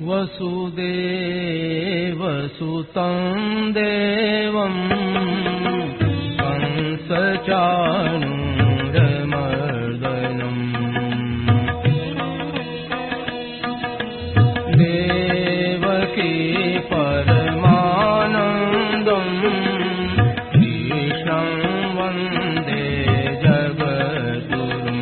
वसुदेवसुतं देवं कंसचाणूरमर्दनम् देवकी परमानन्दं कृष्णं वन्दे जगद्गुरुम्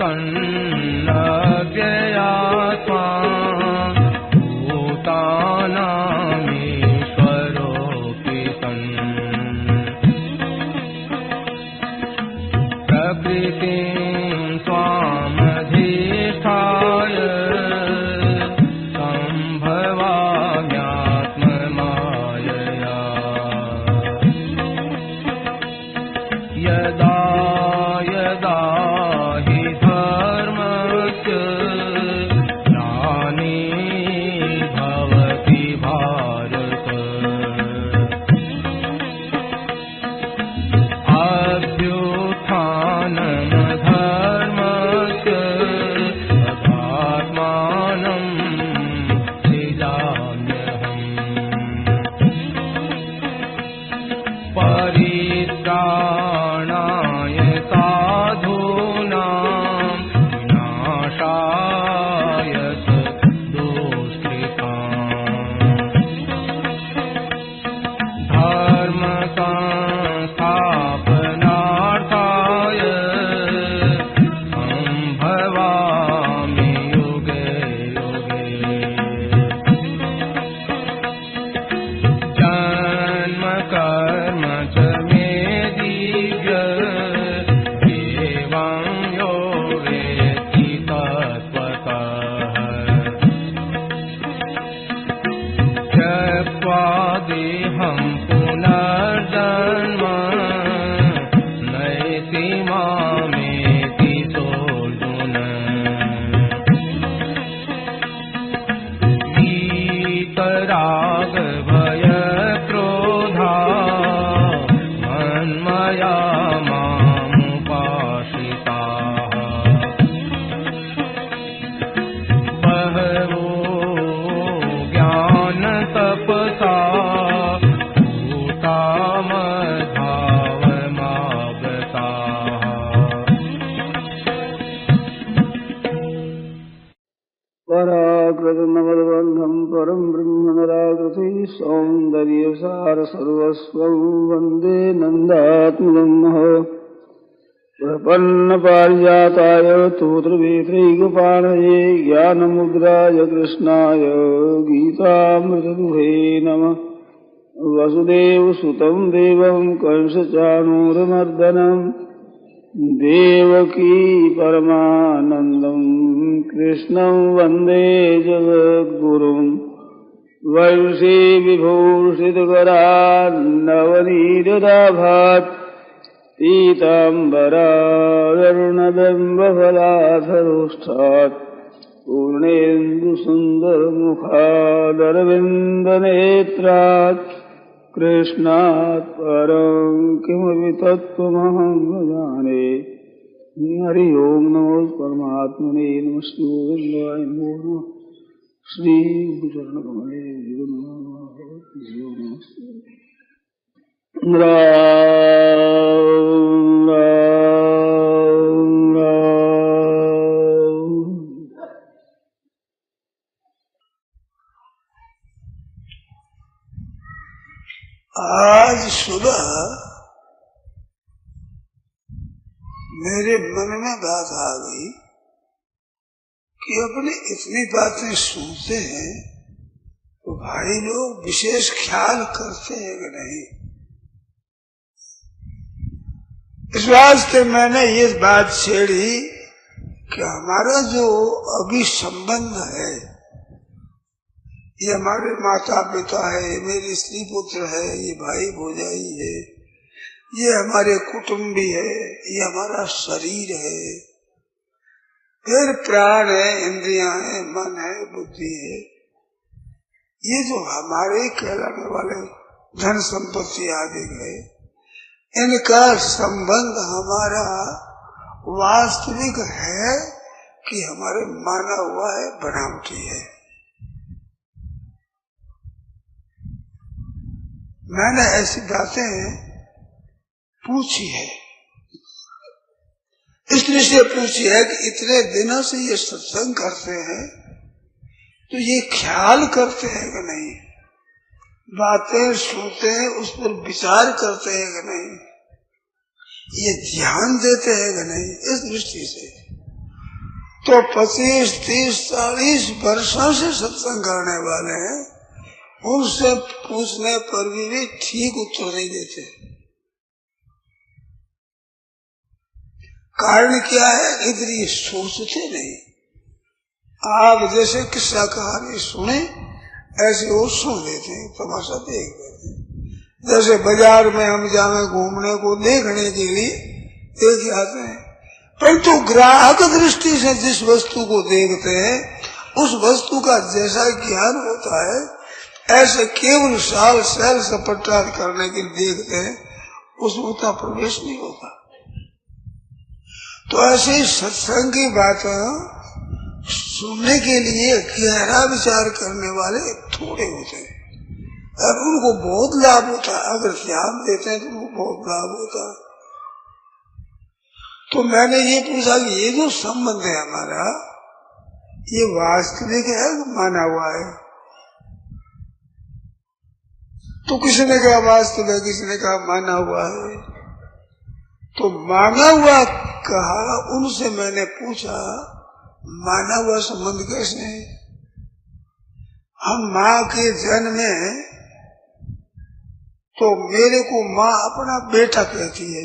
सन्नव्ययात्मा भूतानामीश्वरोऽपि सन् प्रकृतिं स्वामधिष्ठाय सम्भवाम्यात्ममायया यदा यदा हि धर्मस्य ग्लानिर्भवति भारत अभ्युत्थानमधर्मस्य तदात्मानं सृजाम्यहम् परित्राणाय साधूनां विनाशाय दुष्कृताम् धर्मसंस्थापनार्थाय सम्भवामि युगे युगे जन्म कर्म च मे दिव्य एवं यो वेत्ति तत्त्वतः त्यक्त्वा देहं पुनर्जन्म नयति मामेति सोऽर्जुन वीतराग भय क्रोधा मन्मया मामुपाश्रिताः बहवो ज्ञानतपसा भूता मद्भावमागताः पराकृतमवद्बन्धं परं ब्रह्म निराकृति सौन्दर्यसारसर्वस्वं वन्दे नन्दात्मजं प्रपन्नपारिजाताय स्तोत्रवेत्रैकपाणये ज्ञानमुद्राय कृष्णाय गीतामृतदुहे नमः। वसुदेवसुतं देवं कंसचाणूरमर्दनं देवकी परमानन्दं कृष्णं वन्दे जगद्गुरुम् वंशी विभूषितकरान्नवनीरदाभात् पीताम्बरारुणबिम्बफलाधरोष्ठात् पूर्णेन्दुसुन्दरमुखादरविन्दनेत्रात् कृष्णात् परं किमपि तत्त्वमहं न जाने। हरि ओम नमो परमात्मने नमः शिवाय नमो नमः श्री गुरुचरणकमले राम राम राम। आज सुबह मेरे मन में बात आ गई कि अपने इतनी बातें सुनते हैं तो भाई लोग विशेष ख्याल करते हैं कि नहीं। इस वास्ते मैंने ये बात छेड़ी कि हमारा जो अभी संबंध है, ये हमारे माता पिता है, ये मेरे स्त्री पुत्र है, ये भाई भौजाई है, ये हमारे कुटुंबी है, ये हमारा शरीर है, फिर प्राण है, इंद्रियां है, मन है, बुद्धि है। ये जो हमारे कहलाने वाले धन संपत्ति आदि है, इनका संबंध हमारा वास्तविक है कि हमारे माना हुआ है, बनावटी है। मैंने ऐसी बातें पूछी है, इसलिए से पूछी है कि इतने दिनों से ये सत्संग करते हैं तो ये ख्याल करते हैं कि नहीं, बातें सुनते हैं उस पर विचार करते हैं कि नहीं, ये ध्यान देते हैं कि नहीं। इस दृष्टि से तो 25, 30, 40 वर्षों से सत्संग करने वाले हैं, उनसे पूछने पर भी ठीक उत्तर नहीं देते। कारण क्या है? इधर ये सोचते नहीं। आप जैसे किस्सा कहानी सुने ऐसे वो सुन लेते हैं, तमाशा देख लेते हैं। जैसे बाजार में हम जाए घूमने को देखने के लिए देख आते हैं, परंतु ग्राहक दृष्टि से जिस वस्तु को देखते हैं उस वस्तु का जैसा ज्ञान होता है, ऐसे केवल साल सैल सपट्टा करने के लिए देखते हैं, उसमें उतना प्रवेश नहीं होता। तो ऐसे सत्संग की बातें सुनने के लिए गहरा विचार करने वाले थोड़े होते हैं, और उनको बहुत लाभ होता है। अगर ध्यान देते हैं तो उनको बहुत लाभ होता है। तो मैंने ये पूछा कि ये जो संबंध है हमारा, ये वास्तविक है कि माना हुआ है? तो किसी ने कहा वास्तविक, किसी ने कहा माना हुआ है। तो माना हुआ कहा, उनसे मैंने पूछा माना हुआ संबंध कैसे है? हम माँ के जन्म में तो मेरे को माँ अपना बेटा कहती है,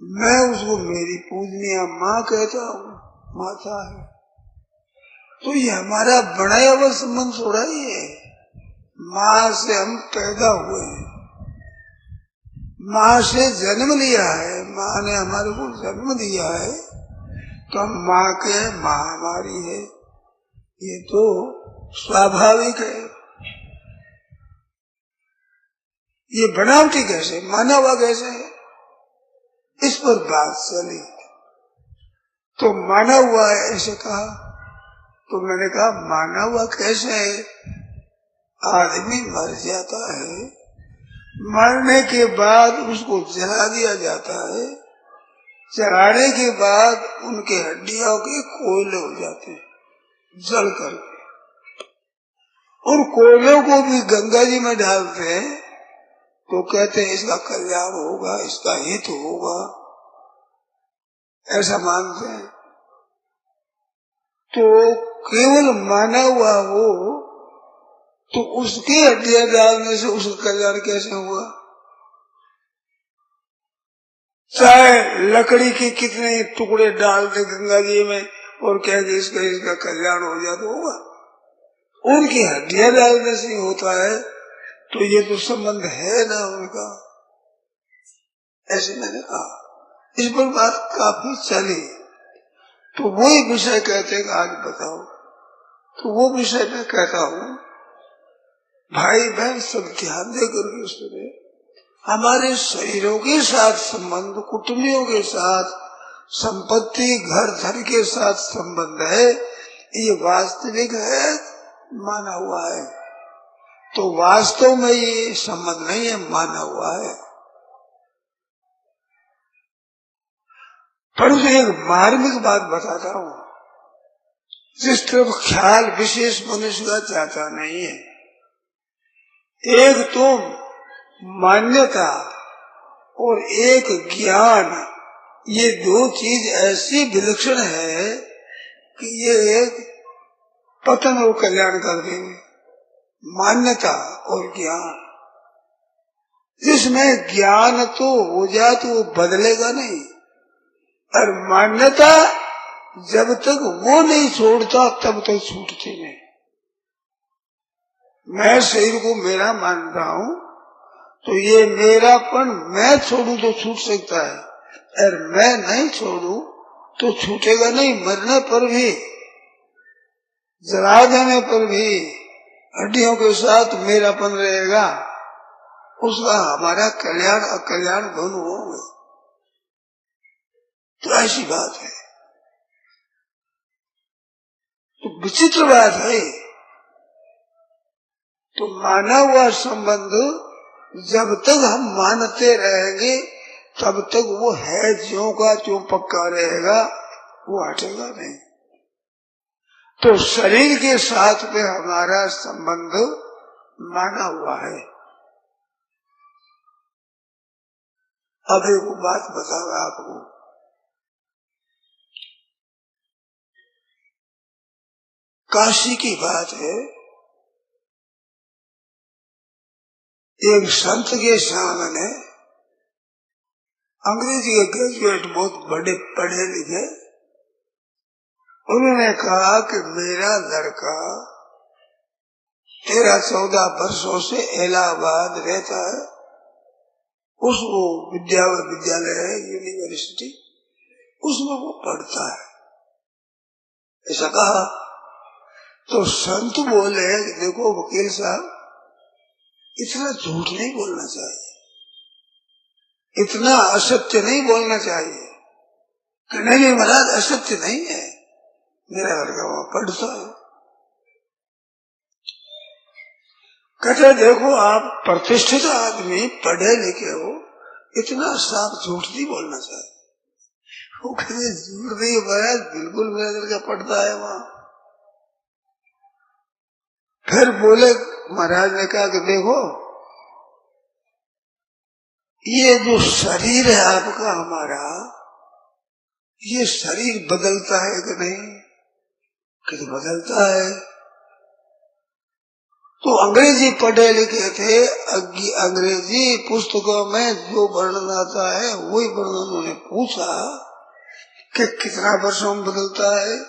मैं उसको मेरी पूजनीय माँ कहता हूँ, माता है। तो ये हमारा बनाया हुआ संबंध थोड़ा ही है। माँ से हम पैदा हुए हैं, माँ से जन्म लिया है, माँ ने हमारे को जन्म दिया है, तो हम माँ के, माँ हमारी है, ये तो स्वाभाविक है। ये बनावटी कैसे, माना हुआ कैसे है? इस पर बात चली। तो माना हुआ है ऐसे कहा, तो मैंने कहा माना हुआ कैसे है? आदमी मर जाता है, मरने के बाद उसको जला दिया जाता है, जलाने के बाद उनके हड्डियों के कोयले हो जाते हैं जल करके। उन कोयलों को भी गंगा जी में डालते हैं तो कहते हैं इसका कल्याण होगा, इसका हित होगा, ऐसा मानते हैं। तो केवल माना हुआ हो तो उसकी हड्डियां डालने से उसका कल्याण कैसे हुआ? चाहे लकड़ी के कितने टुकड़े डाल दे गंगा जी में और कहेंगे इसका कल्याण हो जाए तो होगा? उनकी हड्डियां डालने से होता है, तो ये तो संबंध है ना उनका। ऐसे मैंने कहा, इस पर बात काफी चली। तो वही विषय कहते हैं कि आज बताओ। तो वो विषय मैं कहता हूँ, भाई बहन सब ध्यान दे करके सुने। हमारे शरीरों के साथ संबंध, कुटुंबियों के साथ, संपत्ति, घर धन के साथ संबंध है, ये वास्तविक है, माना हुआ है। तो वास्तव में ये संबंध नहीं है, माना हुआ है। परंतु एक मार्मिक बात बताता हूँ, जिस तरफ ख्याल विशेष मनुष्य का जाता नहीं है। एक तो मान्यता और एक ज्ञान, ये दो चीज ऐसी विलक्षण है कि ये एक पतन और कल्याण कर देंगे। मान्यता और ज्ञान, जिसमें ज्ञान तो हो जाए तो वो बदलेगा नहीं, और मान्यता जब तक वो नहीं छोड़ता तब तक छूटती नहीं। मैं शरीर को मेरा मानता हूँ, तो ये मेरापन मैं छोड़ू तो छूट सकता है, और मैं नहीं छोड़ू तो छूटेगा नहीं। मरने पर भी, जला देने पर भी हड्डियों के साथ मेरापन रहेगा, उसका हमारा कल्याण अकल्याण दोनों होंगे। तो ऐसी बात है। तो विचित्र बात है। तो माना हुआ संबंध जब तक हम मानते रहेंगे तब तक वो है ज्यों का त्यों पक्का रहेगा, वो हटेगा नहीं। तो शरीर के साथ में हमारा संबंध माना हुआ है। अब एक बात बताओ आपको, काशी की बात है। एक संत के सामने अंग्रेजी के ग्रेजुएट, बहुत बड़े पढ़े लिखे, उन्होंने कहा कि मेरा लड़का 13-14 वर्षों से इलाहाबाद रहता है, उसको विद्यालय है, यूनिवर्सिटी, उसमें वो पढ़ता है, ऐसा कहा। तो संत बोले कि देखो वकील साहब, इतना झूठ नहीं बोलना चाहिए, इतना असत्य नहीं बोलना चाहिए। कि नहीं महाराज, असत्य नहीं है, मेरा लड़का वहां पढ़ता है। कहते देखो आप प्रतिष्ठित आदमी, पढ़े लिखे हो, इतना साफ झूठ नहीं बोलना चाहिए। वो कहते झूठ नहीं महाराज, बिल्कुल मेरा लड़का पढ़ता है वहां। फिर बोले, महाराज ने कहा कि देखो ये जो शरीर है आपका हमारा, ये शरीर बदलता है कि नहीं? कि बदलता है। तो अंग्रेजी पढ़े लिखे थे, अंग्रेजी पुस्तकों में जो वर्णन आता है वही वर्णन उन्होंने पूछा कि कितना वर्षों में बदलता है,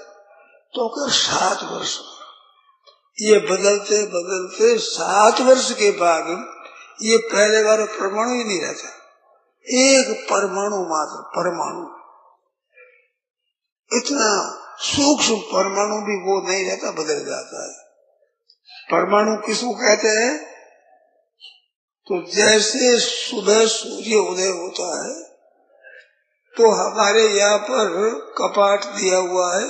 तो कर 7 वर्ष। ये बदलते बदलते 7 वर्ष के बाद ये पहले बार परमाणु ही नहीं रहता, एक परमाणु मात्र, परमाणु, इतना सूक्ष्म परमाणु भी वो नहीं रहता, बदल जाता है। परमाणु किसको कहते हैं? तो जैसे सुबह सूर्य उदय होता है तो हमारे यहाँ पर कपाट दिया हुआ है,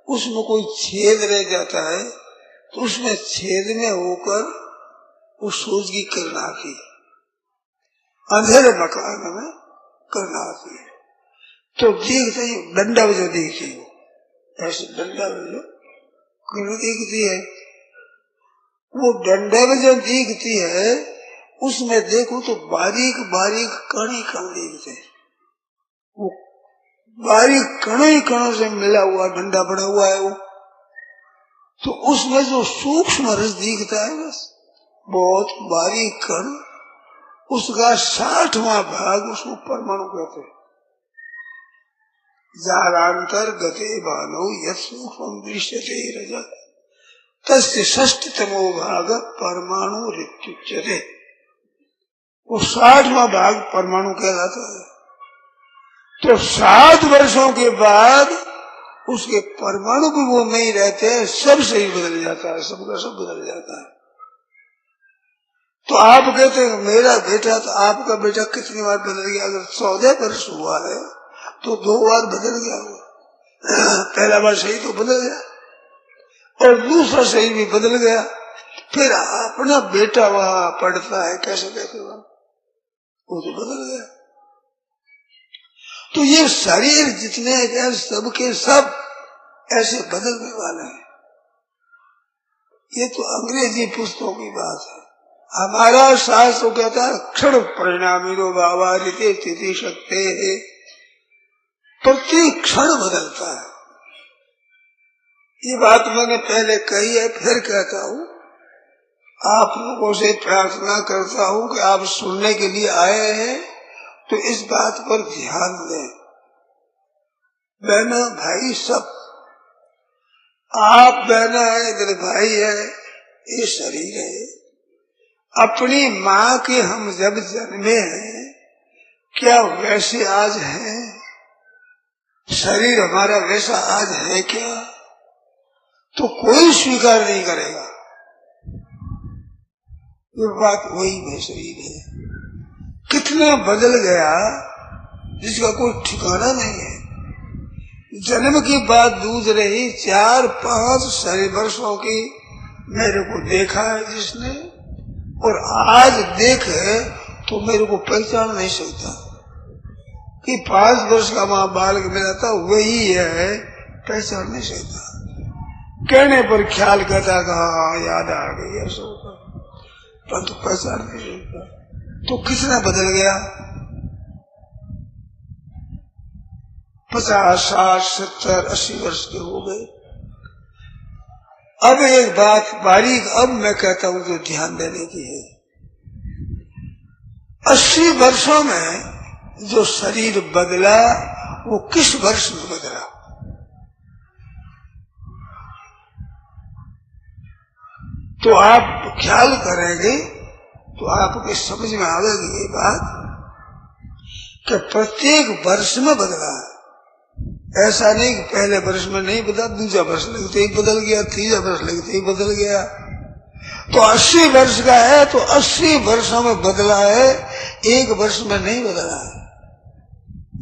उसमें कोई छेद रह जाता है, तो उसमें छेद में होकर उस सूरज की किरण आती है, अंधेरे मकान में किरण आती है। तो देखते ही डंडा बजो दिखती है, ऐसे डंडा बजो किरण दिखती है। वो डंडे में जो दिखती है उसमें देखो तो बारीक बारीक कण ही कण दिखते हैं। वो बारीक कणों ही कणों से मिला हुआ डंडा बना हुआ है वो, तो उसमें जो सूक्ष्म रस दिखता है बस बहुत बारीक कण, उसका 60वां भाग उसको परमाणु कहते हैं। जालांतर गते भानो यत् सूक्ष्म दृश्यते रजा तस्य 6तमो भाग परमाणु ऋत्युच्यते। वो 60वां भाग परमाणु कहलाता है। तो 7 वर्षों के बाद उसके परमाणु भी वो नहीं रहते, सब सही बदल जाता है, सबका सब बदल जाता है। तो आप कहते हैं मेरा बेटा, तो आपका बेटा कितनी बार बदल गया? अगर 14 वर्ष हुआ है तो 2 बार बदल गया हुआ। पहला बार सही तो बदल गया और दूसरा सही भी बदल गया। फिर अपना बेटा वहां पढ़ता है, कैसे कहते हो, वो तो बदल गया। तो ये शरीर जितने हैं सबके सब ऐसे बदलने वाले हैं। ये तो अंग्रेजी पुस्तकों की बात है। हमारा शास्त्र कहता है क्षण परिणामी रो बाबा रीते स्थिति शक्ति है, प्रति क्षण बदलता है। ये बात मैंने पहले कही है, फिर कहता हूँ, आप लोगों से प्रार्थना करता हूँ कि आप सुनने के लिए आए हैं तो इस बात पर ध्यान दें। बहना भाई सब, आप बहना है, इधर भाई है, ये शरीर है। अपनी माँ के हम जब जन्मे हैं, क्या वैसे आज हैं? शरीर हमारा वैसा आज है क्या? तो कोई स्वीकार नहीं करेगा। ये बात वही में शरीर है। कितना बदल गया जिसका कोई ठिकाना नहीं है। जन्म की बात दूध रही, 4-5 वर्षों की मेरे को देखा है जिसने, और आज देखे तो मेरे को पहचान नहीं सकता कि 5 वर्ष का माँ बालक मेरा था वही है, पहचान नहीं सकता। कहने पर ख्याल करता कहा याद आ गई ऐसा होगा, परंतु पहचान नहीं सकता। तो कितना बदल गया? 50, 60, 70, 80 वर्ष के हो गए। अब एक बात बारीक अब मैं कहता हूं जो ध्यान देने की है। 80 वर्षों में जो शरीर बदला वो किस वर्ष में बदला? तो आप ख्याल करेंगे तो आपके समझ में आएगी ये बात कि प्रत्येक वर्ष में बदला है। ऐसा नहीं कि पहले वर्ष में नहीं बदला, दूसरा वर्ष लगते ही बदल गया, तीसरा वर्ष लगते ही बदल गया। तो 80 वर्ष का है तो 80 वर्षों में बदला है, एक वर्ष में नहीं बदला है।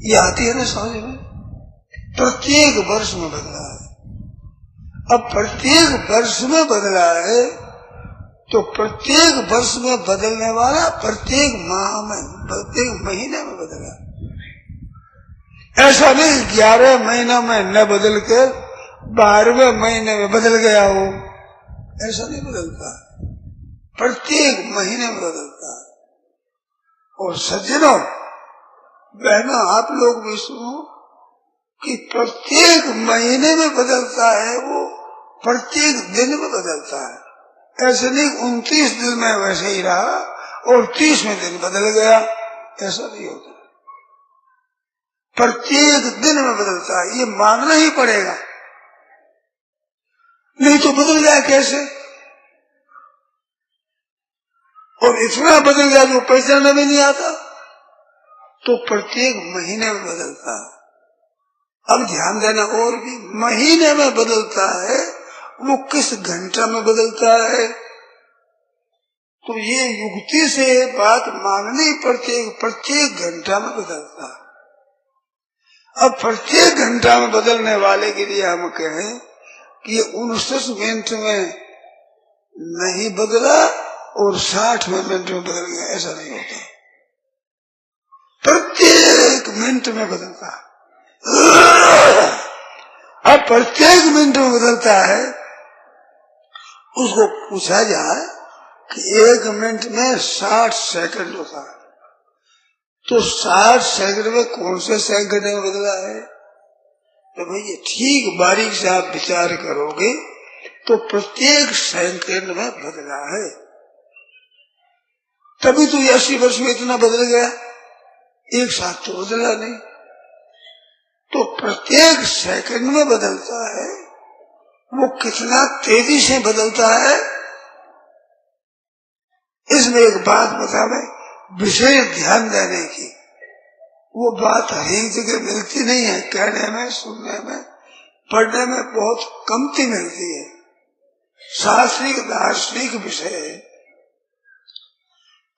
ये आती है ना समझ में? प्रत्येक वर्ष में बदला है। अब प्रत्येक वर्ष में बदला है तो प्रत्येक वर्ष में बदलने वाला प्रत्येक माह में, प्रत्येक महीने में बदला। ऐसा नहीं 11 महीना में न बदल के 12वें महीने में बदल गया हो, ऐसा नहीं बदलता। प्रत्येक महीने में बदलता है। और सज्जनों बहनों आप लोग भी सुनो कि प्रत्येक महीने में बदलता है, वो प्रत्येक दिन में बदलता है। ऐसे नहीं 29 दिन में वैसे ही रहा और 30वें दिन बदल गया, ऐसा नहीं होता। प्रत्येक दिन में बदलता है, ये मानना ही पड़ेगा, नहीं तो बदल जाए कैसे? और इतना बदल गया जो पहचानने में नहीं आता। तो प्रत्येक महीने में बदलता है। अब ध्यान देना, और भी महीने में बदलता है, वो किस घंटा में बदलता है? तो ये युक्ति से बात माननी पड़ती है, प्रत्येक घंटा में बदलता है। अब प्रत्येक घंटा में बदलने वाले के लिए हम कहें कि 59 मिनट में नहीं बदला और 60 मिनट में बदल गया, ऐसा नहीं होता। प्रत्येक मिनट में बदलता है। अब प्रत्येक मिनट में बदलता है, उसको पूछा जाए कि 1 मिनट में 60 सेकंड होता है, तो 60 सेकंड में कौन से सेकंड में बदला है? तो भैया ठीक बारीक से आप विचार करोगे तो प्रत्येक सेकंड में बदला है। तभी तो 80 वर्ष में इतना बदल गया, एक साथ तो बदला नहीं। तो प्रत्येक सेकंड में बदलता है, वो कितना तेजी से बदलता है। इसमें एक बात बता मैं, विशेष ध्यान देने की, वो बात हर एक जगह मिलती नहीं है, कहने में, सुनने में, पढ़ने में बहुत कमती मिलती है। शास्त्रिक दार्शनिक विषय है।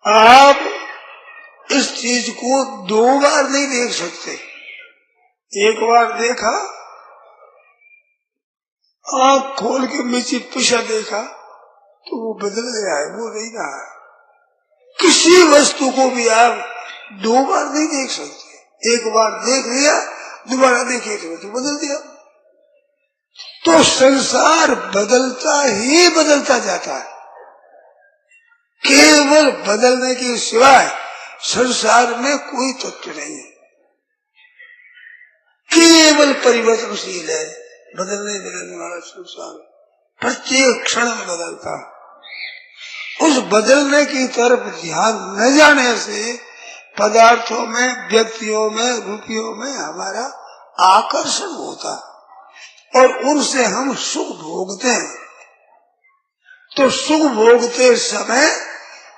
आप इस चीज को 2 बार नहीं देख सकते। एक बार देखा, आंख खोल के नीचे पीछा देखा तो वो बदल गया है, वो नहीं रहा है। किसी वस्तु को भी आप 2 बार नहीं देख सकते। एक बार देख लिया, दोबारा देखे तो बदल दिया। तो संसार बदलता ही बदलता जाता है। केवल बदलने के सिवाय संसार में कोई तत्व नहीं है। केवल परिवर्तनशील है, बदलने वाला संसार प्रत्येक क्षण में बदलता है। उस बदलने की तरफ ध्यान न जाने से पदार्थों में, व्यक्तियों में, रुपयों में हमारा आकर्षण होता है और उनसे हम सुख भोगते हैं। तो सुख भोगते समय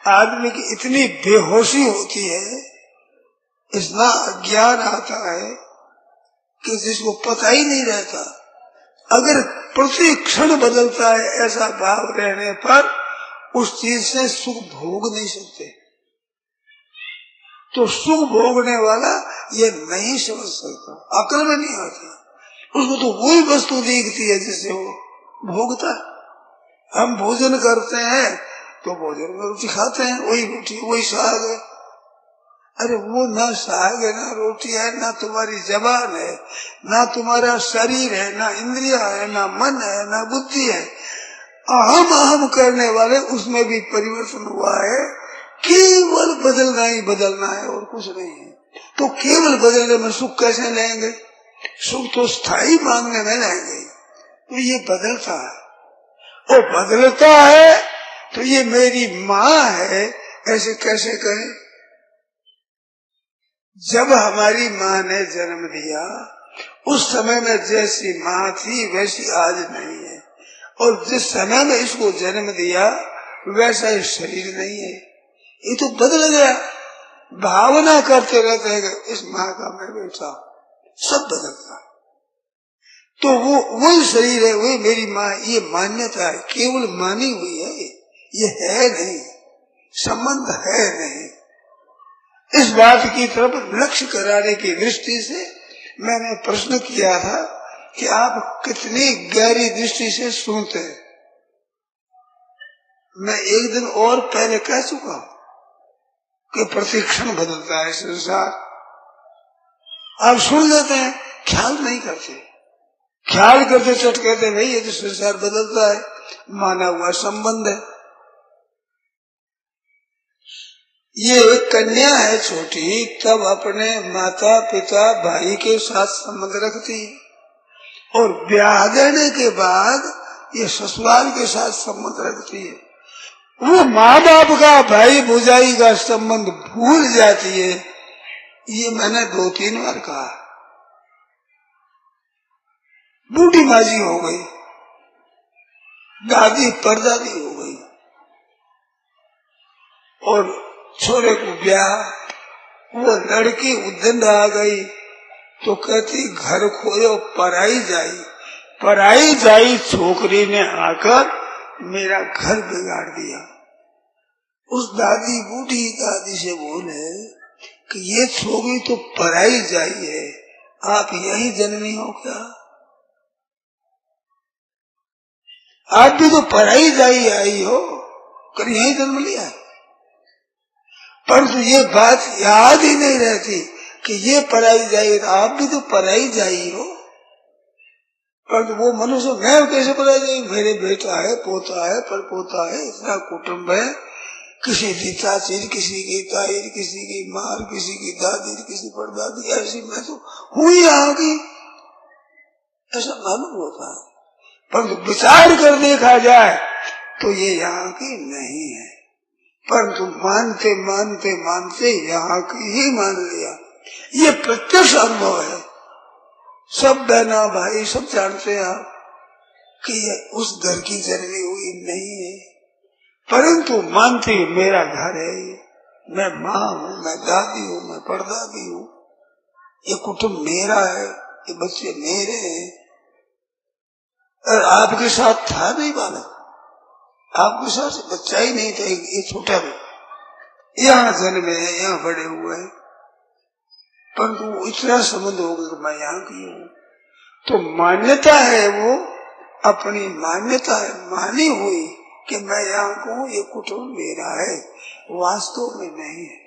आदमी की इतनी बेहोशी होती है, इतना अज्ञान आता है कि जिसको पता ही नहीं रहता। अगर प्रति क्षण बदलता है ऐसा भाव रहने पर उस चीज से सुख भोग नहीं सकते। तो सुख भोगने वाला ये नहीं समझ सकता, अकल में नहीं आती। उसको तो वही वस्तु दिखती है जिससे वो भोगता है। हम भोजन करते हैं तो भोजन में रोटी खाते हैं, वही रोटी वही साग है। अरे वो ना साग है ना रोटी है, ना तुम्हारी जबान है, ना तुम्हारा शरीर है, ना इंद्रिया है, ना मन है, ना बुद्धि है। अहम अहम करने वाले उसमें भी परिवर्तन हुआ है। केवल बदलना ही बदलना है और कुछ नहीं है। तो केवल बदलने में सुख कैसे लेंगे? सुख तो स्थायी मांगने में लेंगे। तो ये बदलता है और बदलता है तो ये मेरी माँ है ऐसे कैसे कहें? जब हमारी माँ ने जन्म दिया उस समय में जैसी माँ थी वैसी आज नहीं है, और जिस समय में इसको जन्म दिया वैसा ही शरीर नहीं है। ये तो बदल गया। भावना करते रहते हैं इस माँ का मैं बेटा, सब बदलता। तो वो वही शरीर है, वही मेरी माँ, ये मान्यता है, केवल मानी हुई है, ये है नहीं, संबंध है नहीं। इस बात की तरफ लक्ष्य कराने की दृष्टि से मैंने प्रश्न किया था कि आप कितनी गहरी दृष्टि से सुनते हैं। मैं एक दिन और पहले कह चुका हूं कि प्रतिक्षण बदलता है संसार। आप सुन लेते हैं, ख्याल नहीं करते। ख्याल करते चट कहते भाई ये तो संसार बदलता है, माना हुआ संबंध है। ये एक कन्या है छोटी, तब अपने माता पिता भाई के साथ संबंध रखती है, और ब्याह देने के बाद ये ससुराल के साथ संबंध रखती है। वो माँ बाप का भाई भुजाई का संबंध भूल जाती है। ये मैंने 2-3 बार कहा। बूढ़ी माजी हो गई, दादी परदादी हो गई, और छोरे को ब्याह, वो लड़की उद्दंड आ गई तो कहती घर खोयो पराई जाई। पराई जाई छोकरी ने आकर मेरा घर बिगाड़ दिया। उस दादी बूढ़ी दादी से बोले कि ये छोकरी तो पराई जाई है, आप यही जन्मी हो क्या? आप भी तो पराई जाई आई हो, कर यही जन्म लिया। परंतु ये बात याद ही नहीं रहती कि ये पराई जाई, आप भी तो पराई जाई हो। परंतु वो मनुष्य मैं कैसे पराई जाई? मेरे बेटा है, पोता है, परपोता है, इतना कुटुम्ब है, किसी की चाची, किसी की ताई, किसी की माँ, किसी की दादी, किसी परदादी, ऐसी मैं तो हूँ यहाँ की, ऐसा मालूम होता है। परंतु विचार कर देखा जाए तो ये यहाँ की नहीं है, परंतु मानते मानते मानते यहाँ की ही मान लिया। ये प्रत्यक्ष अनुभव है। सब बहना भाई सब जानते हैं आप कि ये उस घर की जन्मी हुई नहीं है, परंतु मानते मेरा घर है, मैं माँ हूँ, मैं दादी हूँ, मैं परदादी हूँ, ये कुटुंब मेरा है, ये बच्चे मेरे हैं। और आपके साथ था नहीं बालक, आपके साथ बच्चा ही नहीं था, ये छोटा भी यहाँ जन्मे है, यहाँ बड़े हुए हैं, परंतु इतना संबंध हो गया कि मैं यहाँ की हूँ। तो मान्यता है, वो अपनी मान्यता है, मानी हुई कि मैं यहाँ को हूँ, ये कुटुंब मेरा है, वास्तव में नहीं है।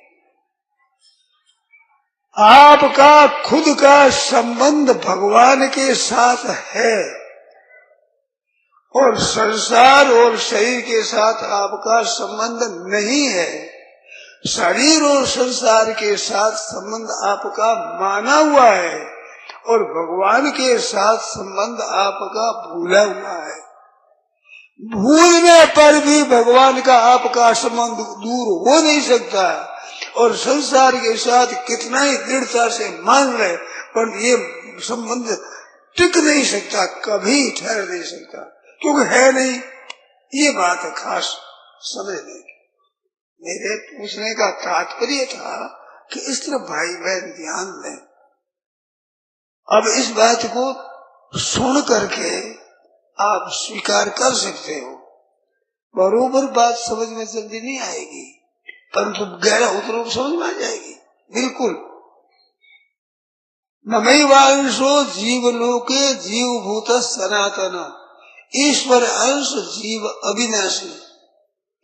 आपका खुद का संबंध भगवान के साथ है, और संसार और शरीर के साथ आपका संबंध नहीं है। शरीर और संसार के साथ संबंध आपका माना हुआ है, और भगवान के साथ संबंध आपका भूला हुआ है। भूलने पर भी भगवान का आपका संबंध दूर हो नहीं सकता, और संसार के साथ कितना ही दृढ़ता से मान ले पर ये संबंध टिक नहीं सकता, कभी ठहर नहीं सकता, क्योंकि है नहीं। ये बात है खास समझने की। मेरे पूछने का तात्पर्य था कि इस तरफ भाई बहन ध्यान दें। अब इस बात को सुन करके आप स्वीकार कर सकते हो, बरोबर बात समझ में जल्दी नहीं आएगी, परंतु गहरा उतरो समझ में आ जाएगी बिल्कुल। नमैवांशो जीवलोके जीवभूत सनातन, ईश्वर अंश जीव अविनाशी,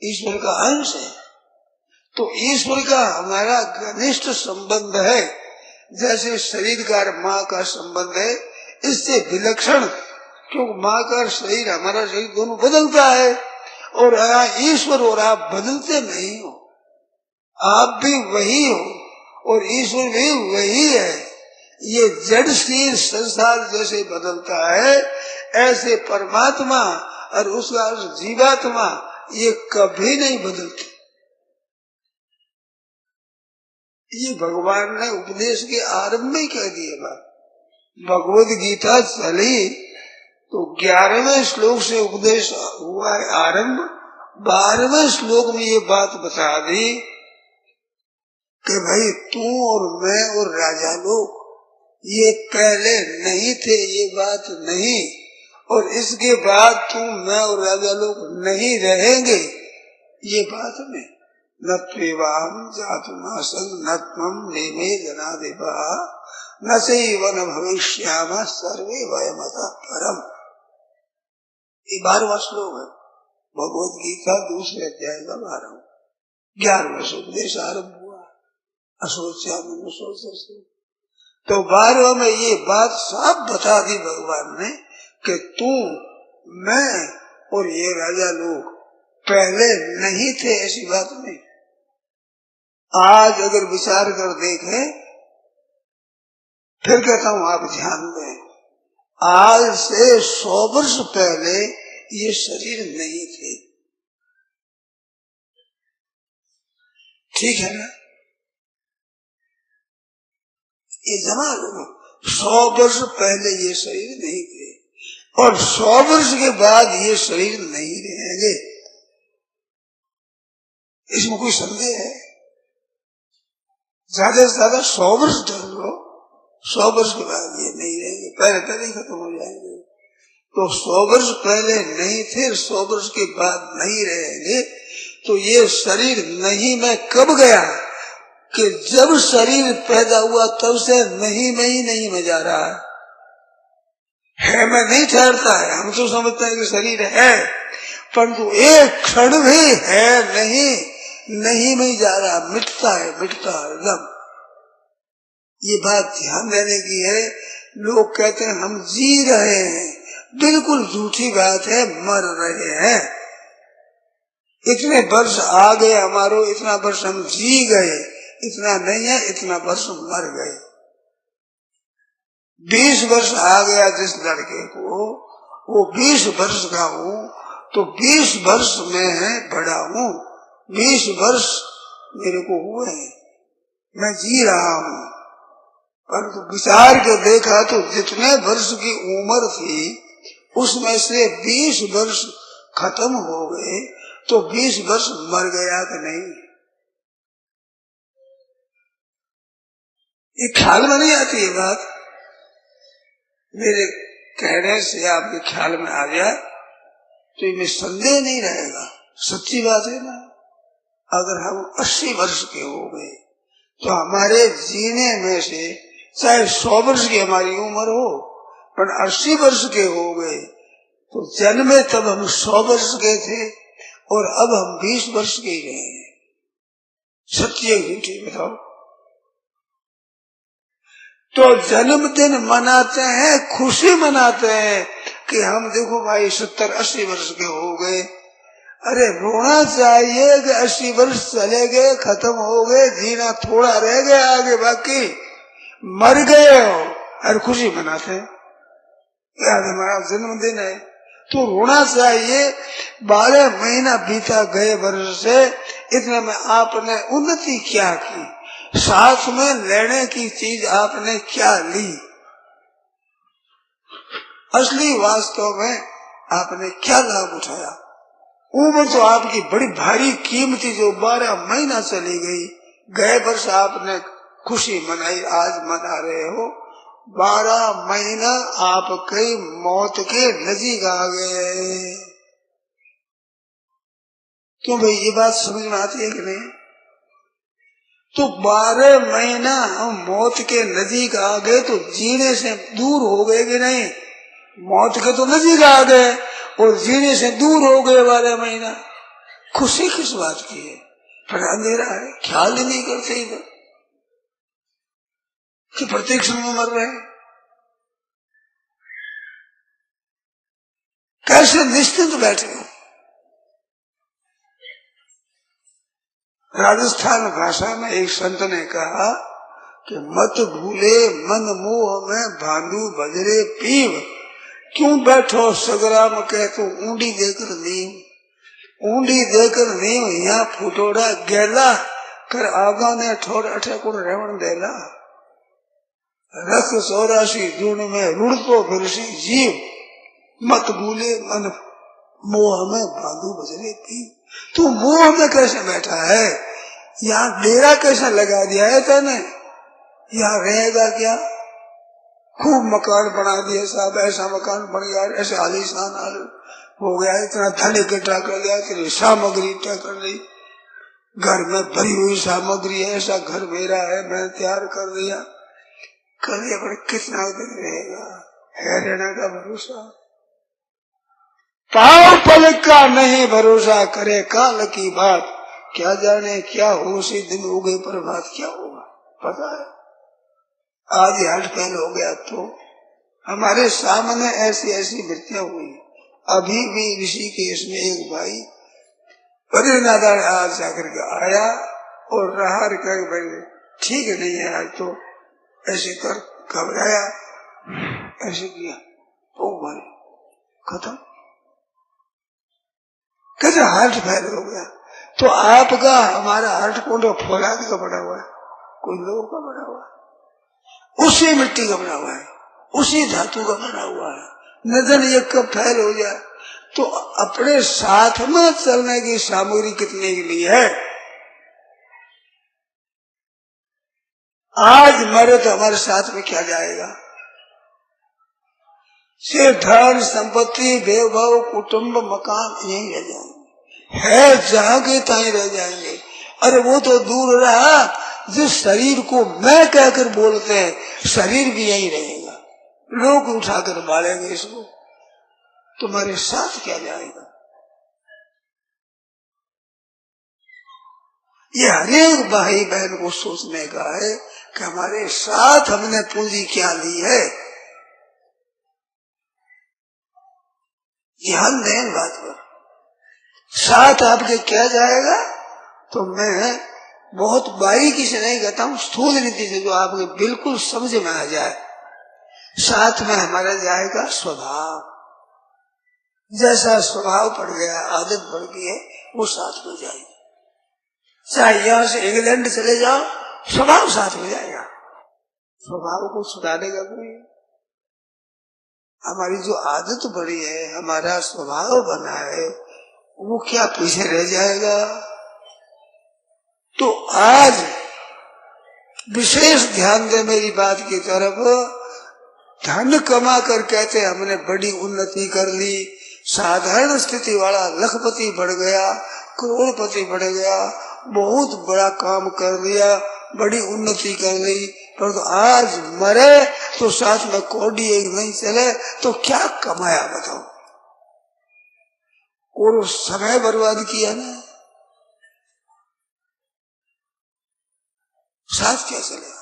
ईश्वर का अंश है। तो ईश्वर का हमारा घनिष्ठ संबंध है, जैसे शरीर का माँ का संबंध है, इससे विलक्षण, क्योंकि माँ का शरीर हमारा शरीर दोनों बदलता है, और ईश्वर और आप बदलते नहीं हो, आप भी वही हो और ईश्वर भी वही है। ये जड़ शरीर संसार जैसे बदलता है, ऐसे परमात्मा और उसका जीवात्मा ये कभी नहीं बदलते। ये भगवान ने उपदेश के आरंभ में कह दिया बात। भगवद गीता चली तो 11वें श्लोक से उपदेश हुआ है आरंभ, 12वें श्लोक में ये बात बता दी कि भाई तू और मैं और राजा लोग ये पहले नहीं थे, ये बात नहीं, और इसके बाद तू मैं और राजा लोग नहीं रहेंगे, ये बात नहीं। न त्वेवाहं जातुमासं न त्वं नेमे जनाधिपा न चैव न भविष्यामः सर्वे वयमतः परम्। ये 12वां श्लोक है भगवद गीता दूसरे अध्याय का 12वां। 11वें से उपदेश आरंभ हुआ, अशोच्यामि शोचस्ते। तो 12वां में ये बात साफ बता दी भगवान ने कि तू मैं और ये राजा लोग पहले नहीं थे, ऐसी बात नहीं। आज अगर विचार कर देखें, फिर कहता हूं आप ध्यान दें, आज से 100 वर्ष पहले ये शरीर नहीं थे, ठीक है ना? ये जमा लो, 100 वर्ष पहले ये शरीर नहीं थे और 100 वर्ष के बाद ये शरीर नहीं रहेंगे, इसमें कोई संदेह है? ज्यादा से ज्यादा 100 वर्ष ढल लो, 100 वर्ष के बाद ये नहीं रहेंगे, पहले ही खत्म हो जाएंगे। तो 100 वर्ष पहले नहीं थे, 100 वर्ष के बाद नहीं रहेंगे। तो ये शरीर नहीं में कब गया कि जब शरीर पैदा हुआ तब से नहीं में ही नहीं में जा रहा है में नहीं ठहरता है। हम तो समझते हैं कि शरीर है, परंतु एक क्षण भी है नहीं में जा रहा, मिटता है एकदम। ये बात ध्यान देने की है। लोग कहते हैं हम जी रहे हैं, बिल्कुल झूठी बात है, मर रहे हैं। इतने वर्ष आ गए हमारो, इतना वर्ष हम जी गए, इतना नहीं है, इतना वर्ष मर गए। 20 वर्ष आ गया जिस लड़के को, वो 20 वर्ष का हूँ, तो 20 वर्ष में बड़ा हूँ, 20 वर्ष मेरे को हुए हैं, मैं जी रहा हूँ। परंतु विचार के देखा तो जितने वर्ष की उम्र थी उसमें से 20 वर्ष खत्म हो गए, तो 20 वर्ष मर गया कि नहीं? ये ख्याल में नहीं आती है बात। मेरे कहने से आपके ख्याल में आ जाए तो इनमें संदेह नहीं रहेगा, सच्ची बात है ना। अगर हम 80 वर्ष के हो गए तो हमारे जीने में से चाहे 100 वर्ष की हमारी उम्र हो, पर 80 वर्ष के हो गए तो जन्मे तब हम 100 वर्ष के थे और अब हम 20 वर्ष के ही रहे हैं। सच्ची झूठी बताओ? तो जन्मदिन मनाते हैं, खुशी मनाते हैं कि हम देखो भाई 70-80 वर्ष के हो गए। अरे रोना चाहिए कि 80 वर्ष चले गए, खत्म हो गए, जीना थोड़ा रह गया आगे, बाकी मर गए हो और खुशी मनाते हैं यार हमारा जन्मदिन है। तो रोना चाहिए 12 महीना बीता गए वर्ष से, इतने में आपने उन्नति क्या की, साथ में लेने की चीज आपने क्या ली, असली वास्तव में आपने क्या लाभ उठाया, ऊपर तो आपकी बड़ी भारी कीमती जो 12 महीना चली गई, गए वर्ष आपने खुशी मनाई, आज मना रहे हो, 12 महीना आपके मौत के नजीक आ गए। क्यों भाई, ये बात समझ में आती है कि नहीं? तो 12 महीना हम मौत के नजीक आ गए तो जीने से दूर हो गए कि नहीं? मौत के तो नजीक आ गए और जीने से दूर हो गए 12 महीना। खुशी किस बात की है? पर अंधेरा है, ख्याल ही नहीं करते इधर कि प्रत्येक क्षण में मर रहे हैं। कैसे निश्चिंत बैठे हो? राजस्थान भाषा में एक संत ने कहा कि मत भूले मन मोह में भांडू बजरे पीव, क्यों बैठो सगराम कह तो ऊंडी देकर नीम, ऊंडी देकर नीम यहाँ फुटोड़ा गैला, कर आगा ने ठोड़ अठे कुण रेवण देला, रख 84 जून में रुड़ को फिरसी जीव, मत भूले मन मोह में भांडू बजरे पीव। तू मोह में कैसे बैठा है? यहाँ डेरा कैसे लगा दिया है तूने? यहाँ रहेगा क्या? खूब मकान बना दिया साहब, ऐसा मकान बन गया, ऐसे आलीशान हो गया, इतना धन इकट्ठा कर लिया, तेरी सामग्री इकट्ठा कर ली, घर में भरी हुई सामग्री है, ऐसा घर मेरा है, मैं तैयार कर दिया, करिए पर कितना दिन रहेगा? है रहने का भरोसा? पाव पलक का नहीं भरोसा, करे काल की बात, क्या जाने क्या हो सी दिन उगे पर बात क्या होगा पता है। आज हार्ट फेल हो गया तो हमारे सामने ऐसी ऐसी मृत्युं हुई। अभी भी ऋषिकेश में एक भाई बद्रीनाथ आज जाकर के आया और रहा कर भाई ठीक नहीं है आज तो ऐसे कर, घबराया, ऐसे किया तो मारे खत्म, कैसे हार्ट फेल हो गया। तो आपका हमारा हार्ट कौन फौलाद का बना हुआ है? कोई लोगों का बना हुआ है, उसी मिट्टी का बना हुआ है, उसी धातु का बना हुआ है। नजर ये कब फेल हो जाए तो अपने साथ में चलने की सामग्री कितने के लिए है? आज मरे तो हमारे साथ में क्या जाएगा? सिर्फ धन संपत्ति वैभव कुटुंब मकान यही रह जाएंगे, है जहां के तहीं रह जाएंगे। अरे वो तो दूर रहा, जिस शरीर को मैं कहकर बोलते हैं शरीर भी यही रहेगा, लोग उठाकर मारेंगे इसको, तुम्हारे साथ क्या जाएगा? ये हरेक भाई बहन को सोचने का है कि हमारे साथ हमने पूंजी क्या ली है। ध्यान दें बात पर, साथ आपके क्या जाएगा? तो मैं बहुत बारीकी से नहीं कहता हूँ, स्थूल रीति से जो आपके बिल्कुल समझ में आ जाए। साथ में हमारा जाएगा स्वभाव, जैसा स्वभाव पड़ गया, आदत पड़ गई है, वो साथ में जाएगा। चाहे यहाँ से इंग्लैंड चले जाओ, स्वभाव साथ में जाएगा। स्वभाव को सुधारने का कोई, हमारी जो आदत पड़ी है, हमारा स्वभाव बना है, वो क्या पीछे रह जाएगा? तो आज विशेष ध्यान दे मेरी बात की तरफ। धन कमा कर कहते हमने बड़ी उन्नति कर ली, साधारण स्थिति वाला लखपति बढ़ गया, करोड़पति बढ़ गया, बहुत बड़ा काम कर लिया, बड़ी उन्नति कर ली, पर तो आज मरे तो साथ में कौड़ी एक नहीं चले तो क्या कमाया बताओ? और समय बर्बाद किया ना, साथ क्या चलेगा?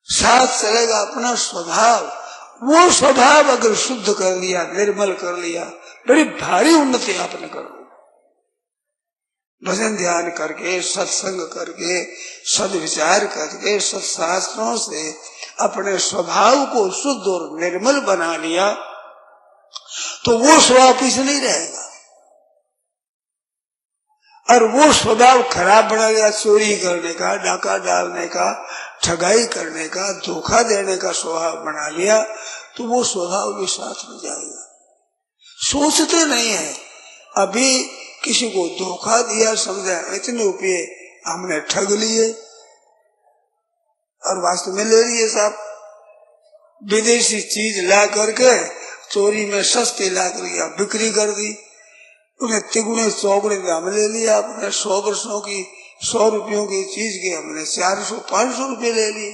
साथ चलेगा अपना स्वभाव। वो स्वभाव अगर शुद्ध कर लिया, निर्मल कर लिया, बड़ी भारी उन्नति आपने कर ली। भजन ध्यान करके, सत्संग करके, सदविचार करके, सत्शास्त्रों से अपने स्वभाव को शुद्ध और निर्मल बना लिया तो वो स्वभाव पीछे नहीं रहेगा। और वो स्वभाव खराब बना लिया, चोरी करने का, डाका डालने का, ठगाई करने का, धोखा देने का स्वभाव बना लिया तो वो स्वभाव भी साथ में जाएगा। सोचते नहीं है। अभी किसी को धोखा दिया, समझा इतने रुपये हमने ठग लिए और वास्तव में ले लिए साहब। विदेशी चीज ला करके चोरी में सस्ती ला कर बिक्री कर दी, उन्हें तिगुने चौगुने दाम ले लिया। अपने 100 वर्षों की 100 रुपयों की चीज के हमने 400-500 रुपये ले लिए।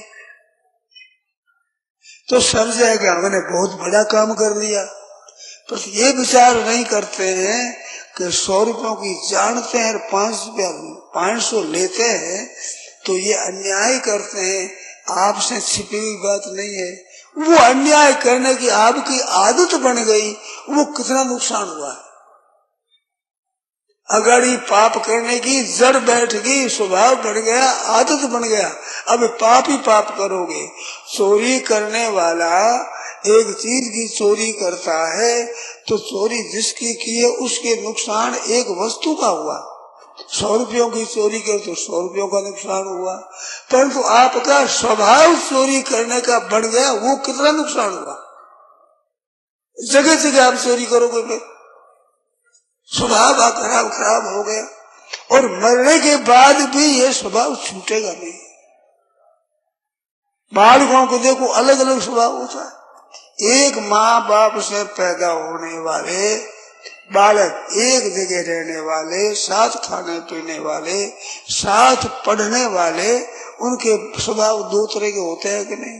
तो समझा कि हमने बहुत बड़ा काम कर लिया। पर ये विचार नहीं करते हैं कि 100 रुपयों की जानते हैं, 500 लेते हैं तो ये अन्याय करते हैं। आपसे छिपी हुई बात नहीं है, वो अन्याय करने की आपकी आदत बन गई, वो कितना नुकसान हुआ है। अगाड़ी पाप करने की जड़ बैठ गई, स्वभाव बढ़ गया, आदत बन गया, अब पाप ही पाप करोगे। चोरी करने वाला एक चीज की चोरी करता है तो चोरी जिसकी की है उसके नुकसान एक वस्तु का हुआ। 100 रुपयों की चोरी कर तो 100 रुपयों का नुकसान हुआ, परंतु आपका स्वभाव चोरी करने का बढ़ गया, वो कितना नुकसान हुआ। जगह जगह आप चोरी करोगे, फिर स्वभाव खराब हो गया और मरने के बाद भी ये स्वभाव छूटेगा नहीं। बालकों को देखो, अलग अलग स्वभाव होता है। एक माँ बाप से पैदा होने वाले बालक, एक जगह रहने वाले, साथ खाने पीने वाले, साथ पढ़ने वाले, उनके स्वभाव 2 तरह के होते हैं कि नहीं?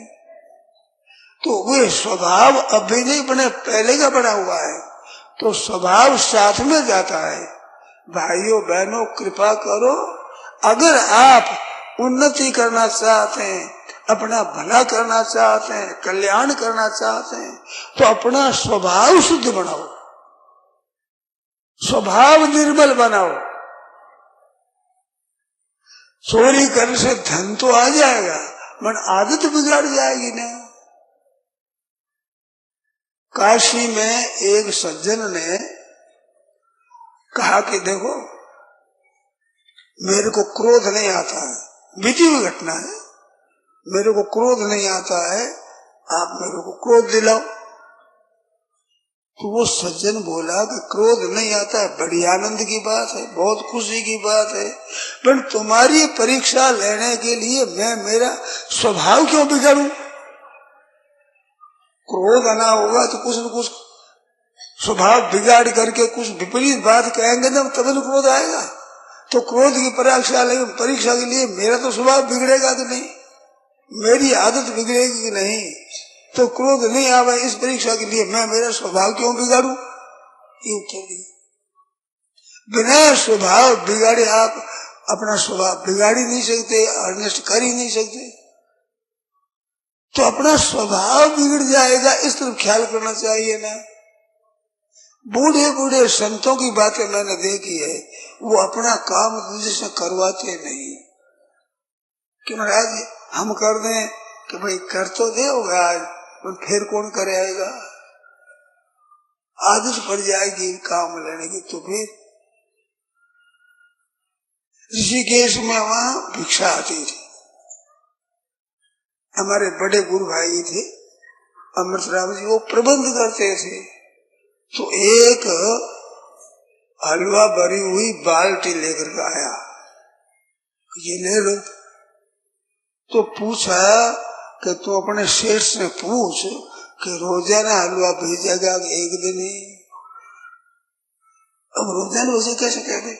तो वे स्वभाव अभी नहीं बने, पहले का बना हुआ है, तो स्वभाव साथ में जाता है। भाइयों बहनों, कृपा करो, अगर आप उन्नति करना चाहते हैं, अपना भला करना चाहते हैं, कल्याण करना चाहते हैं, तो अपना स्वभाव शुद्ध बनाओ, स्वभाव निर्मल बनाओ। चोरी करने से धन तो आ जाएगा, मन आदत बिगड़ जाएगी ना। काशी में एक सज्जन ने कहा कि देखो, मेरे को क्रोध नहीं आता है, बीती हुई घटना है, मेरे को क्रोध नहीं आता है, आप मेरे को क्रोध दिलाओ। तो वो सज्जन बोला कि क्रोध नहीं आता है, बड़ी आनंद की बात है, बहुत खुशी की बात है, पर तुम्हारी परीक्षा लेने के लिए मैं मेरा स्वभाव क्यों बिगाड़ूं? क्रोध आना होगा तो कुछ न कुछ स्वभाव बिगाड़ करके कुछ विपरीत बात कहेंगे ना, तब तो क्रोध आएगा। तो क्रोध की परीक्षा के लिए मेरा तो स्वभाव बिगड़ेगा कि नहीं, मेरी आदत बिगड़ेगी कि नहीं? तो क्रोध नहीं आवे, इस परीक्षा के लिए मैं मेरा स्वभाव क्यों बिगाड़ू? ये उत्तर दिया। बिना स्वभाव बिगाड़े आप अपना स्वभाव बिगाड़ ही नहीं सकते, अनिष्ट कर ही नहीं सकते। तो अपना स्वभाव बिगड़ जाएगा, इस तरफ ख्याल करना चाहिए ना। बूढ़े बूढ़े संतों की बातें मैंने देखी है, वो अपना काम दूसरे से करवाते नहीं कि महाराज हम कर दें कि भाई कर तो दे होगा आज, पर फिर कौन करेगा? आदत पड़ जाएगी काम लेने की। तो फिर ऋषिकेश में वहां भिक्षा आती थी। हमारे बड़े गुरु भाई थे अमृतराम जी, वो प्रबंध करते थे। तो एक हलवा भरी हुई बाल्टी लेकर के आया, ये ले लो। तो पूछा कि तू अपने सेठ से पूछ कि रोजाना हलवा भेजेगा कि एक दिन ही? अब रोजाना उसे कैसे कहते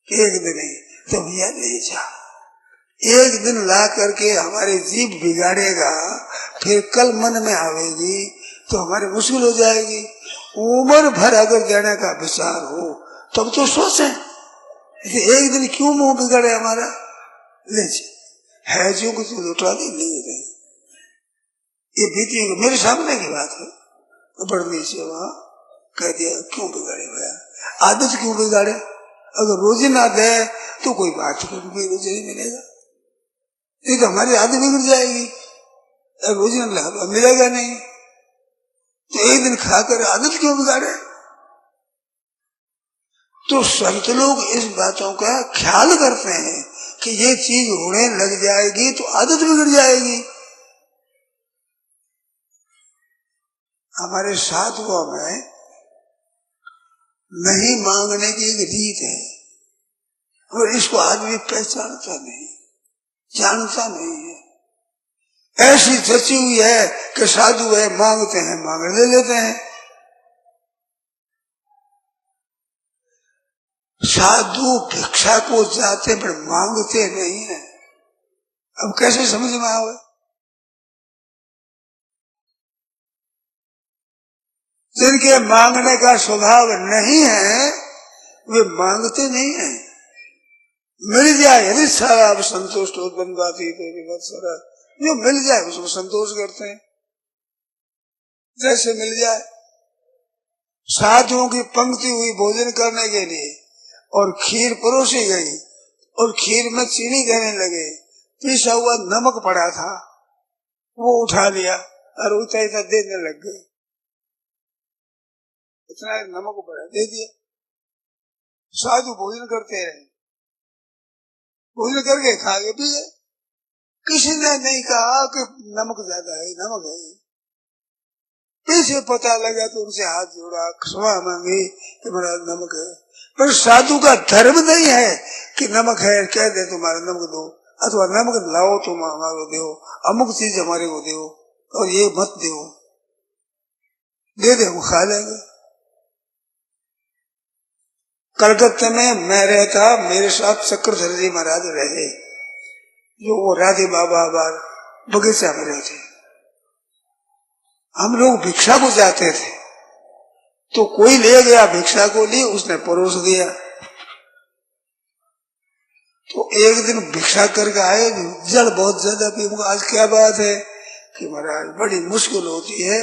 कि एक दिन ही? तो भैया ले जा, एक दिन ला करके हमारी जीभ बिगाड़ेगा, फिर कल मन में आवेगी तो हमारी मुश्किल हो जाएगी। उम्र भर अगर देने का विचार हो तब तो सोचें, एक दिन क्यों मुंह बिगड़े हमारा? ले है जो कुछ लुटा दी, ले रहे। ये बीती मेरे सामने की बात है, तो बड़नी से वहां कह दिया क्यों बिगाड़े भैया, आदत क्यों बिगाड़े? अगर रोजी ना दे तो कोई बात नहीं, रोजी नहीं मिलेगा, नहीं तो हमारी आदत बिगड़ जाएगी। रोजी ना मिलेगा नहीं तो एक दिन खाकर आदत क्यों बिगाड़े? तो संत लोग इस बातों का ख्याल करते हैं कि ये चीज होने लग जाएगी तो आदत बिगड़ जाएगी। हमारे साधुओं में नहीं मांगने की एक रीत है, और इसको आदमी पहचानता नहीं, जानता नहीं है। ऐसी सची हुई है कि साधु है, मांगते हैं, मांग ले लेते हैं। साधु भिक्षा को जाते पर मांगते नहीं है। अब कैसे समझ में आवे? जिनके मांगने का स्वभाव नहीं है वे मांगते नहीं है। मिल जाए यदि सारा अब संतुष्ट हो, बन बात ही तो सारा जो मिल जाए उसको संतोष करते हैं, जैसे मिल जाए। साधुओं की पंक्ति हुई भोजन करने के लिए और खीर परोसी गई और खीर में चीनी देने लगे, पिसा हुआ नमक पड़ा था वो उठा लिया और उतना देने लग गए। इतना नमक पड़ा दे दिया। साधु भोजन करते रहे, भोजन करके खा के पी गए। किसी ने नहीं कहा कि नमक ज्यादा है, नमक है। पीछे पता लगा तो उनसे हाथ जोड़ा, क्षमा मांगी कि मेरा नमक है। पर साधु का धर्म नहीं है कि नमक है कह दे तुम्हारा नमक दो, अथवा नमक लाओ तुम हमारे दो, अमुक चीज हमारे को दो और ये मत दो, दे दे वो खा लेंगे। कलकत्ते में मैं रहता, मेरे साथ चक्रधर जी महाराज रहे, जो वो राधे बाबा बार बगीचा में रहते। हम लोग भिक्षा को जाते थे तो कोई ले गया भिक्षा को लिए, उसने परोस दिया। तो एक दिन भिक्षा करके आए, जल बहुत ज्यादा पी। आज क्या बात है कि महाराज बड़ी मुश्किल होती है।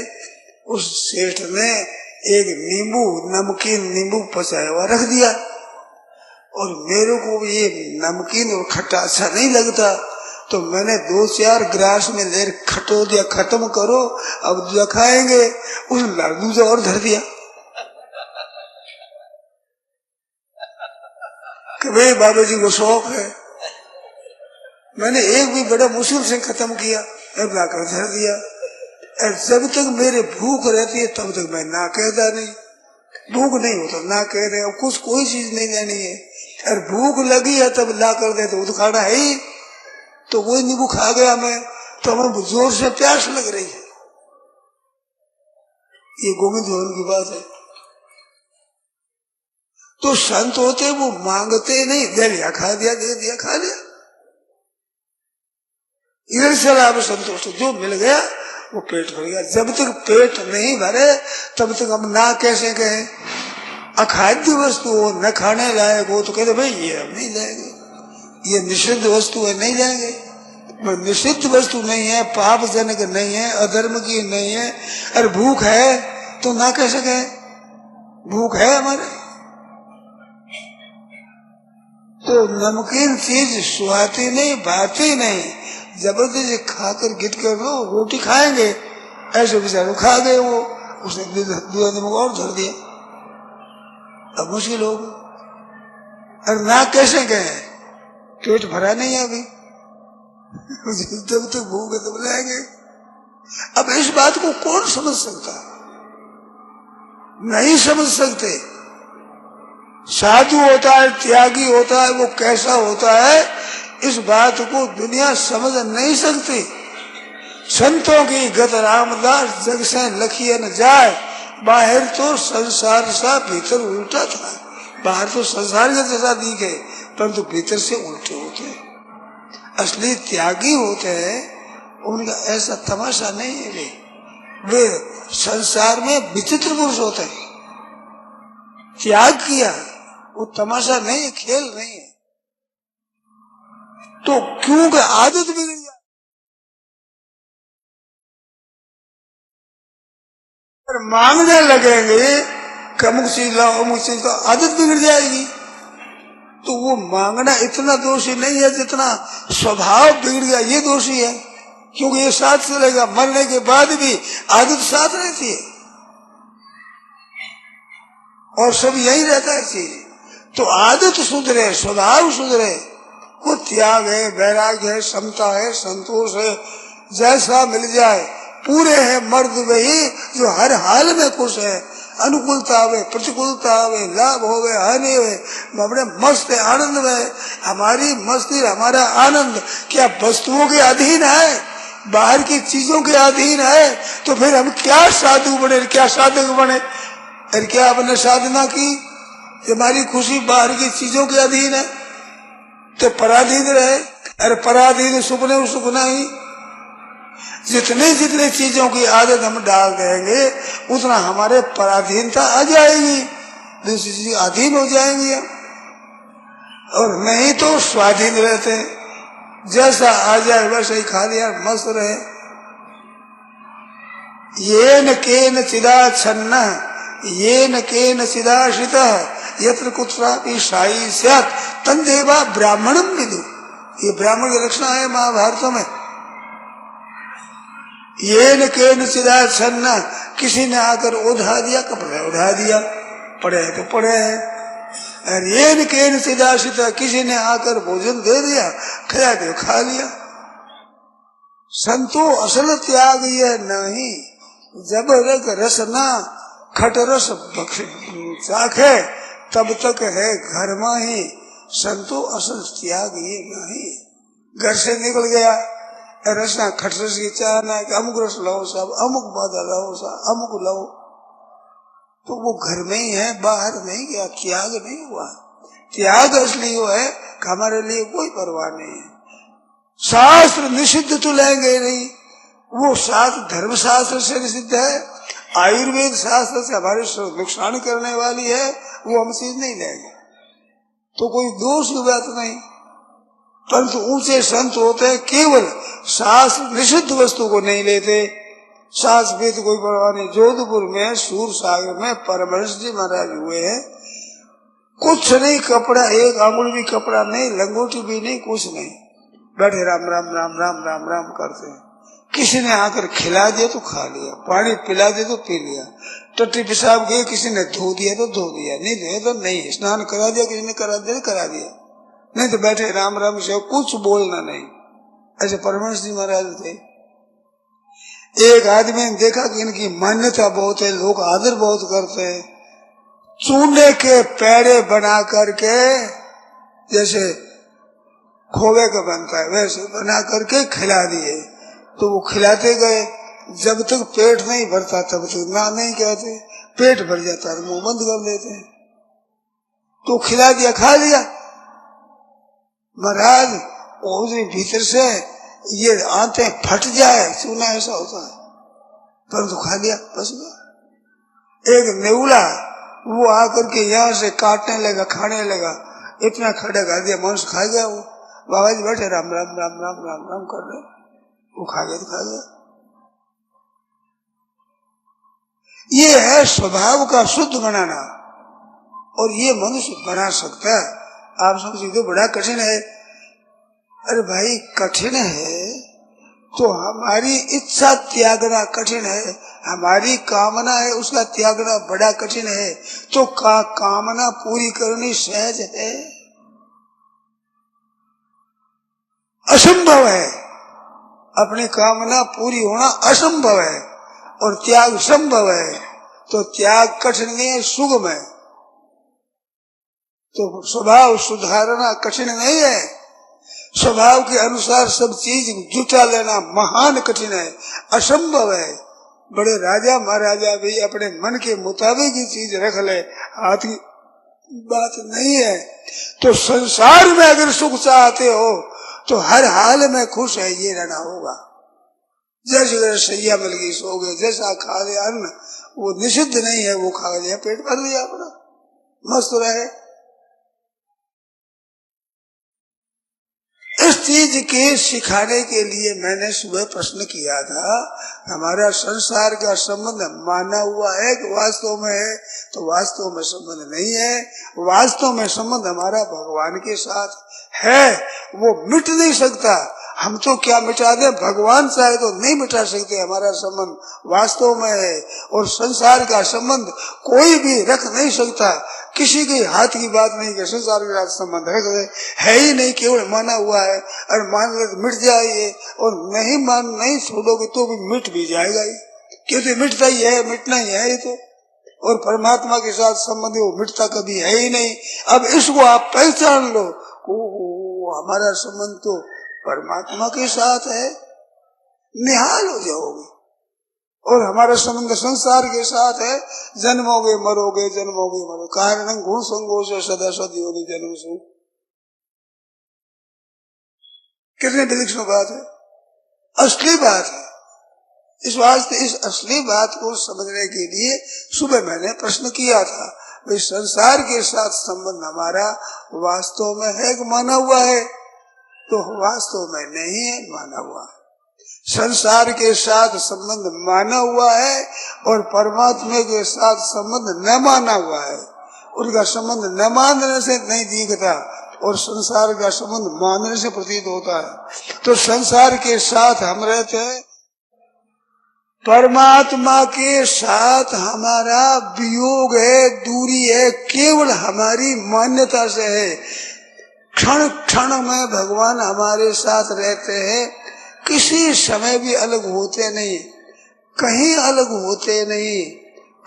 उस सेठ ने एक नींबू, नमकीन नींबू पचाया हुआ रख दिया और मेरे को ये नमकीन और खट्टा अच्छा नहीं लगता, तो मैंने 2-4 गिलास में ले खटो दिया, खत्म करो अब दूसरा खाएंगे। उस दूसरा और धर दिया कि भाई बाबा जी को शौक है। मैंने एक भी बड़ा मुश्किल से खत्म किया, अब लाकर धर दिया। जब तक मेरे भूख रहती है तब तक मैं ना कहता नहीं, भूख नहीं होता ना कह रहे। अब कुछ कोई चीज नहीं लेनी है और भूख लगी है तब ला कर दे तो खाना है ही, तो वही नींबू खा गया मैं, तो हमें जोर से प्यास लग रही है। ये गोविंद भवन की बात है। तो संत होते वो मांगते नहीं, दे लिया खा दिया, दे दिया खा लिया, इधर से लाभ संतोष। जो मिल गया वो पेट भर गया। जब तक पेट नहीं भरे तब तक हम ना कैसे कहें। अखाद्य वस्तु हो, न खाने लायक हो तो कहते भाई ये हम नहीं लेंगे, ये निषिद्ध वस्तु है नहीं लेंगे। निषिद्ध वस्तु नहीं है, पाप जनक नहीं है, अधर्म की नहीं है, और भूख है तो ना कैसे कहे। भूख है हमारे तो नमकीन चीज सुहाती नहीं, भाती नहीं। जबरदस्ती खाकर गिट कर लो, रोटी खाएंगे ऐसे बेचारे खा गए वो, उसने दूसरा नमक और धर दिया। अब मुश्किल हो गई। और ना कैसे गए, पेट भरा नहीं है अभी, जब तक भूख है तब लाएंगे। अब इस बात को कौन समझ सकता है? नहीं समझ सकते। साधु होता है, त्यागी होता है, वो कैसा होता है इस बात को दुनिया समझ नहीं सकती। संतों की गत रामदास जग से लखिए न जाए, बाहर तो संसार सा भीतर उल्टा था। बाहर तो संसार के जैसा दिखे परंतु भीतर से उल्टे होते हैं। असली त्यागी होते हैं, उनका ऐसा तमाशा नहीं है। वे संसार में विचित्र पुरुष होते हैं। त्याग किया वो तमाशा नहीं है, खेल नहीं है। तो क्योंकि आदत बिगड़ जाए। मांगने लगेंगे अमुक चीज लाओ, अमुक चीज का, आदत बिगड़ जाएगी। तो वो मांगना इतना दोषी नहीं है जितना स्वभाव बिगड़ गया ये दोषी है। क्योंकि ये साथ चलेगा, मरने के बाद भी आदत साथ रहती है और सब यही रहता है चीज। तो आदत सुधरे, स्वभाव सुधरे, वो त्याग है, वैराग्य है, समता है, संतोष है, जैसा मिल जाए। पूरे हैं मर्द वही जो हर हाल में खुश है, अनुकूलता आवे, प्रतिकूलता आवे, लाभ होवे, हानि होवे, अपने मस्त आनंद में। हमारी मस्ती, हमारा आनंद क्या वस्तुओं के अधीन है, बाहर की चीजों के अधीन है? तो फिर हम क्या साधु बने, क्या साधक बने? अरे क्या आपने साधना की? हमारी खुशी बाहर की चीजों के अधीन है तो पराधीन रहे। अरे पराधीन सुपने सुपना ही। जितने जितने चीजों की आदत हम डाल देंगे उतना हमारे पराधीनता आ जाएगी, दूसरी चीज अधीन हो जाएंगी हम। और नहीं तो स्वाधीन रहते, जैसा आ जाए वैसे ही खा लिया, मस्त रहे। ये न के न चिदाच्छन्न, ये न के न चिदाश्रितः, यत्र कुत्रापि साई स्यात् तन्देवा ब्राह्मणम विदु। ये ब्राह्मण की लक्षण है महाभारत में। ये न के न चिदाच्छन्न, किसी ने आकर उधा दिया, कपड़ा उधा दिया, पड़े तो पड़े हैं। ये न के न चिदाश्रितः, किसी ने आकर भोजन दे दिया, खाया तो खा लिया। संतो असल त्याग ये नहीं, जब तक रस ना खट रस चाखे तब तक है घर में ही। संतो असल त्याग ये नहीं। घर से निकल गया, रसना खट रस की चाहना है कि अमुक रस लो सब, अमुक बाधा लो सब, अमुक लो, तो वो घर में ही है, बाहर नहीं गया, त्याग नहीं हुआ। त्याग असली वो है कि हमारे लिए कोई परवाह नहीं है। शास्त्र निषिद्ध तो लेंगे नहीं, वो शास्त्र धर्म शास्त्र से निषिद्ध है, आयुर्वेद शास्त्र से हमारे नुकसान करने वाली है, वो हम चीज नहीं लेंगे तो कोई दोष की बात नहीं। परंतु ऊंचे संत होते हैं केवल शास्त्र निषिद्ध वस्तु को नहीं लेते। शास्त्र वेद कोई परवाह नहीं। जोधपुर में सूर सागर में परमहंस जी महाराज हुए हैं, कुछ नहीं, कपड़ा एक आंगुल भी कपड़ा नहीं, लंगोटी भी नहीं, कुछ नहीं, बैठे राम राम राम राम राम राम करते हैं। किसी ने आकर खिला दिया तो खा लिया, पानी पिला दिया तो पी लिया, टट्टी पेशाब गए किसी ने धो दिया तो धो दिया, नहीं धोया तो नहीं, स्नान करा दिया किसी ने करा दिया तो करा दिया, नहीं तो बैठे राम राम से, कुछ बोलना नहीं। ऐसे परमहंस जी महाराज थे। एक आदमी ने देखा कि इनकी मान्यता बहुत है, लोग आदर बहुत करते हैं, चूने के पेड़े बना करके, जैसे खोवे का बनता है वैसे बना करके खिला दिए। तो वो खिलाते गए, जब तक पेट नहीं भरता तब तक ना नहीं कहते, पेट भर जाता है मुंह बंद कर देते हैं। तो खिला दिया, खा लिया। महाराज उसके भीतर से ये आंतें फट जाए, चूना ऐसा होता है, परंतु खा लिया, बस गया। एक नेउला वो आकर के यहाँ से काटने लगा, खाने लगा, इतना खड़ा कर दिया, मांस खा गया। वो बाबा जी बैठे राम राम राम राम राम राम कर रहे, वो खा गया तो खा गया। ये है स्वभाव का शुद्ध बनाना, और ये मनुष्य बना सकता है। आप समझिए तो बड़ा कठिन है। अरे भाई कठिन है तो हमारी इच्छा त्यागना कठिन है, हमारी कामना है उसका त्यागना बड़ा कठिन है। तो कामना पूरी करनी सहज है, असंभव है। अपनी कामना पूरी होना असंभव है और त्याग संभव है। तो त्याग कठिन नहीं है, सुगम है। तो स्वभाव सुधारना कठिन नहीं है, स्वभाव के अनुसार सब चीज जुटा लेना महान कठिन है, असंभव है। बड़े राजा महाराजा भी अपने मन के मुताबिक ही चीज रख ले, हाथ की बात नहीं है। तो संसार में अगर सुख चाहते हो तो हर हाल में खुश है ये रहना होगा। जैसे सैया मिल गई सो गए, जैसा खा लिया अन्न, वो निषिद्ध नहीं है, वो खा लिया पेट भर लिया अपना, मस्त रहे। इस चीज के सिखाने के लिए मैंने सुबह प्रश्न किया था, हमारा संसार का संबंध माना हुआ है कि वास्तव में है? तो वास्तव में संबंध नहीं है। वास्तव में संबंध हमारा भगवान के साथ है, वो मिट नहीं सकता। हम तो क्या मिटा दें, भगवान चाहे तो नहीं मिटा सकते। हमारा संबंध वास्तव में है और संसार का संबंध कोई भी रख नहीं सकता। किसी के हाथ की बात नहीं कि संसार के साथ संबंध रख दे, है ही नहीं, केवल माना हुआ है। और मान ले तो मिट जाए, और नहीं छोड़ोगे तो भी मिट भी जाएगा ही, क्योंकि मिटता ही है, मिटना ही है। ये तो और परमात्मा के साथ संबंध वो मिटता कभी है ही नहीं। अब इसको आप पहचान लो, हमारा संबंध तो परमात्मा के साथ है, निहाल हो जाओगे। और हमारा संबंध संसार के साथ है, जन्मोगे मरोगे, जन्मोगे मरोगे। कारण गुण संगो से सदा सदी जन्म सु। कितनी विलक्षण बात है, असली बात है। इस वास्ते इस असली बात को समझने के लिए सुबह मैंने प्रश्न किया था, भाई संसार के साथ संबंध हमारा वास्तव में है कि माना हुआ है? तो वास्तव में नहीं है, माना हुआ है। संसार के साथ संबंध माना हुआ है और परमात्मा के साथ संबंध न माना हुआ है। उनका संबंध न मानने से नहीं दिखता और संसार का संबंध मानने से प्रतीत होता है। तो संसार के साथ हम रहते हैं, परमात्मा के साथ हमारा वियोग है, दूरी है, केवल हमारी मान्यता से है। क्षण क्षण में भगवान हमारे साथ रहते हैं, किसी समय भी अलग होते नहीं, कहीं अलग होते नहीं,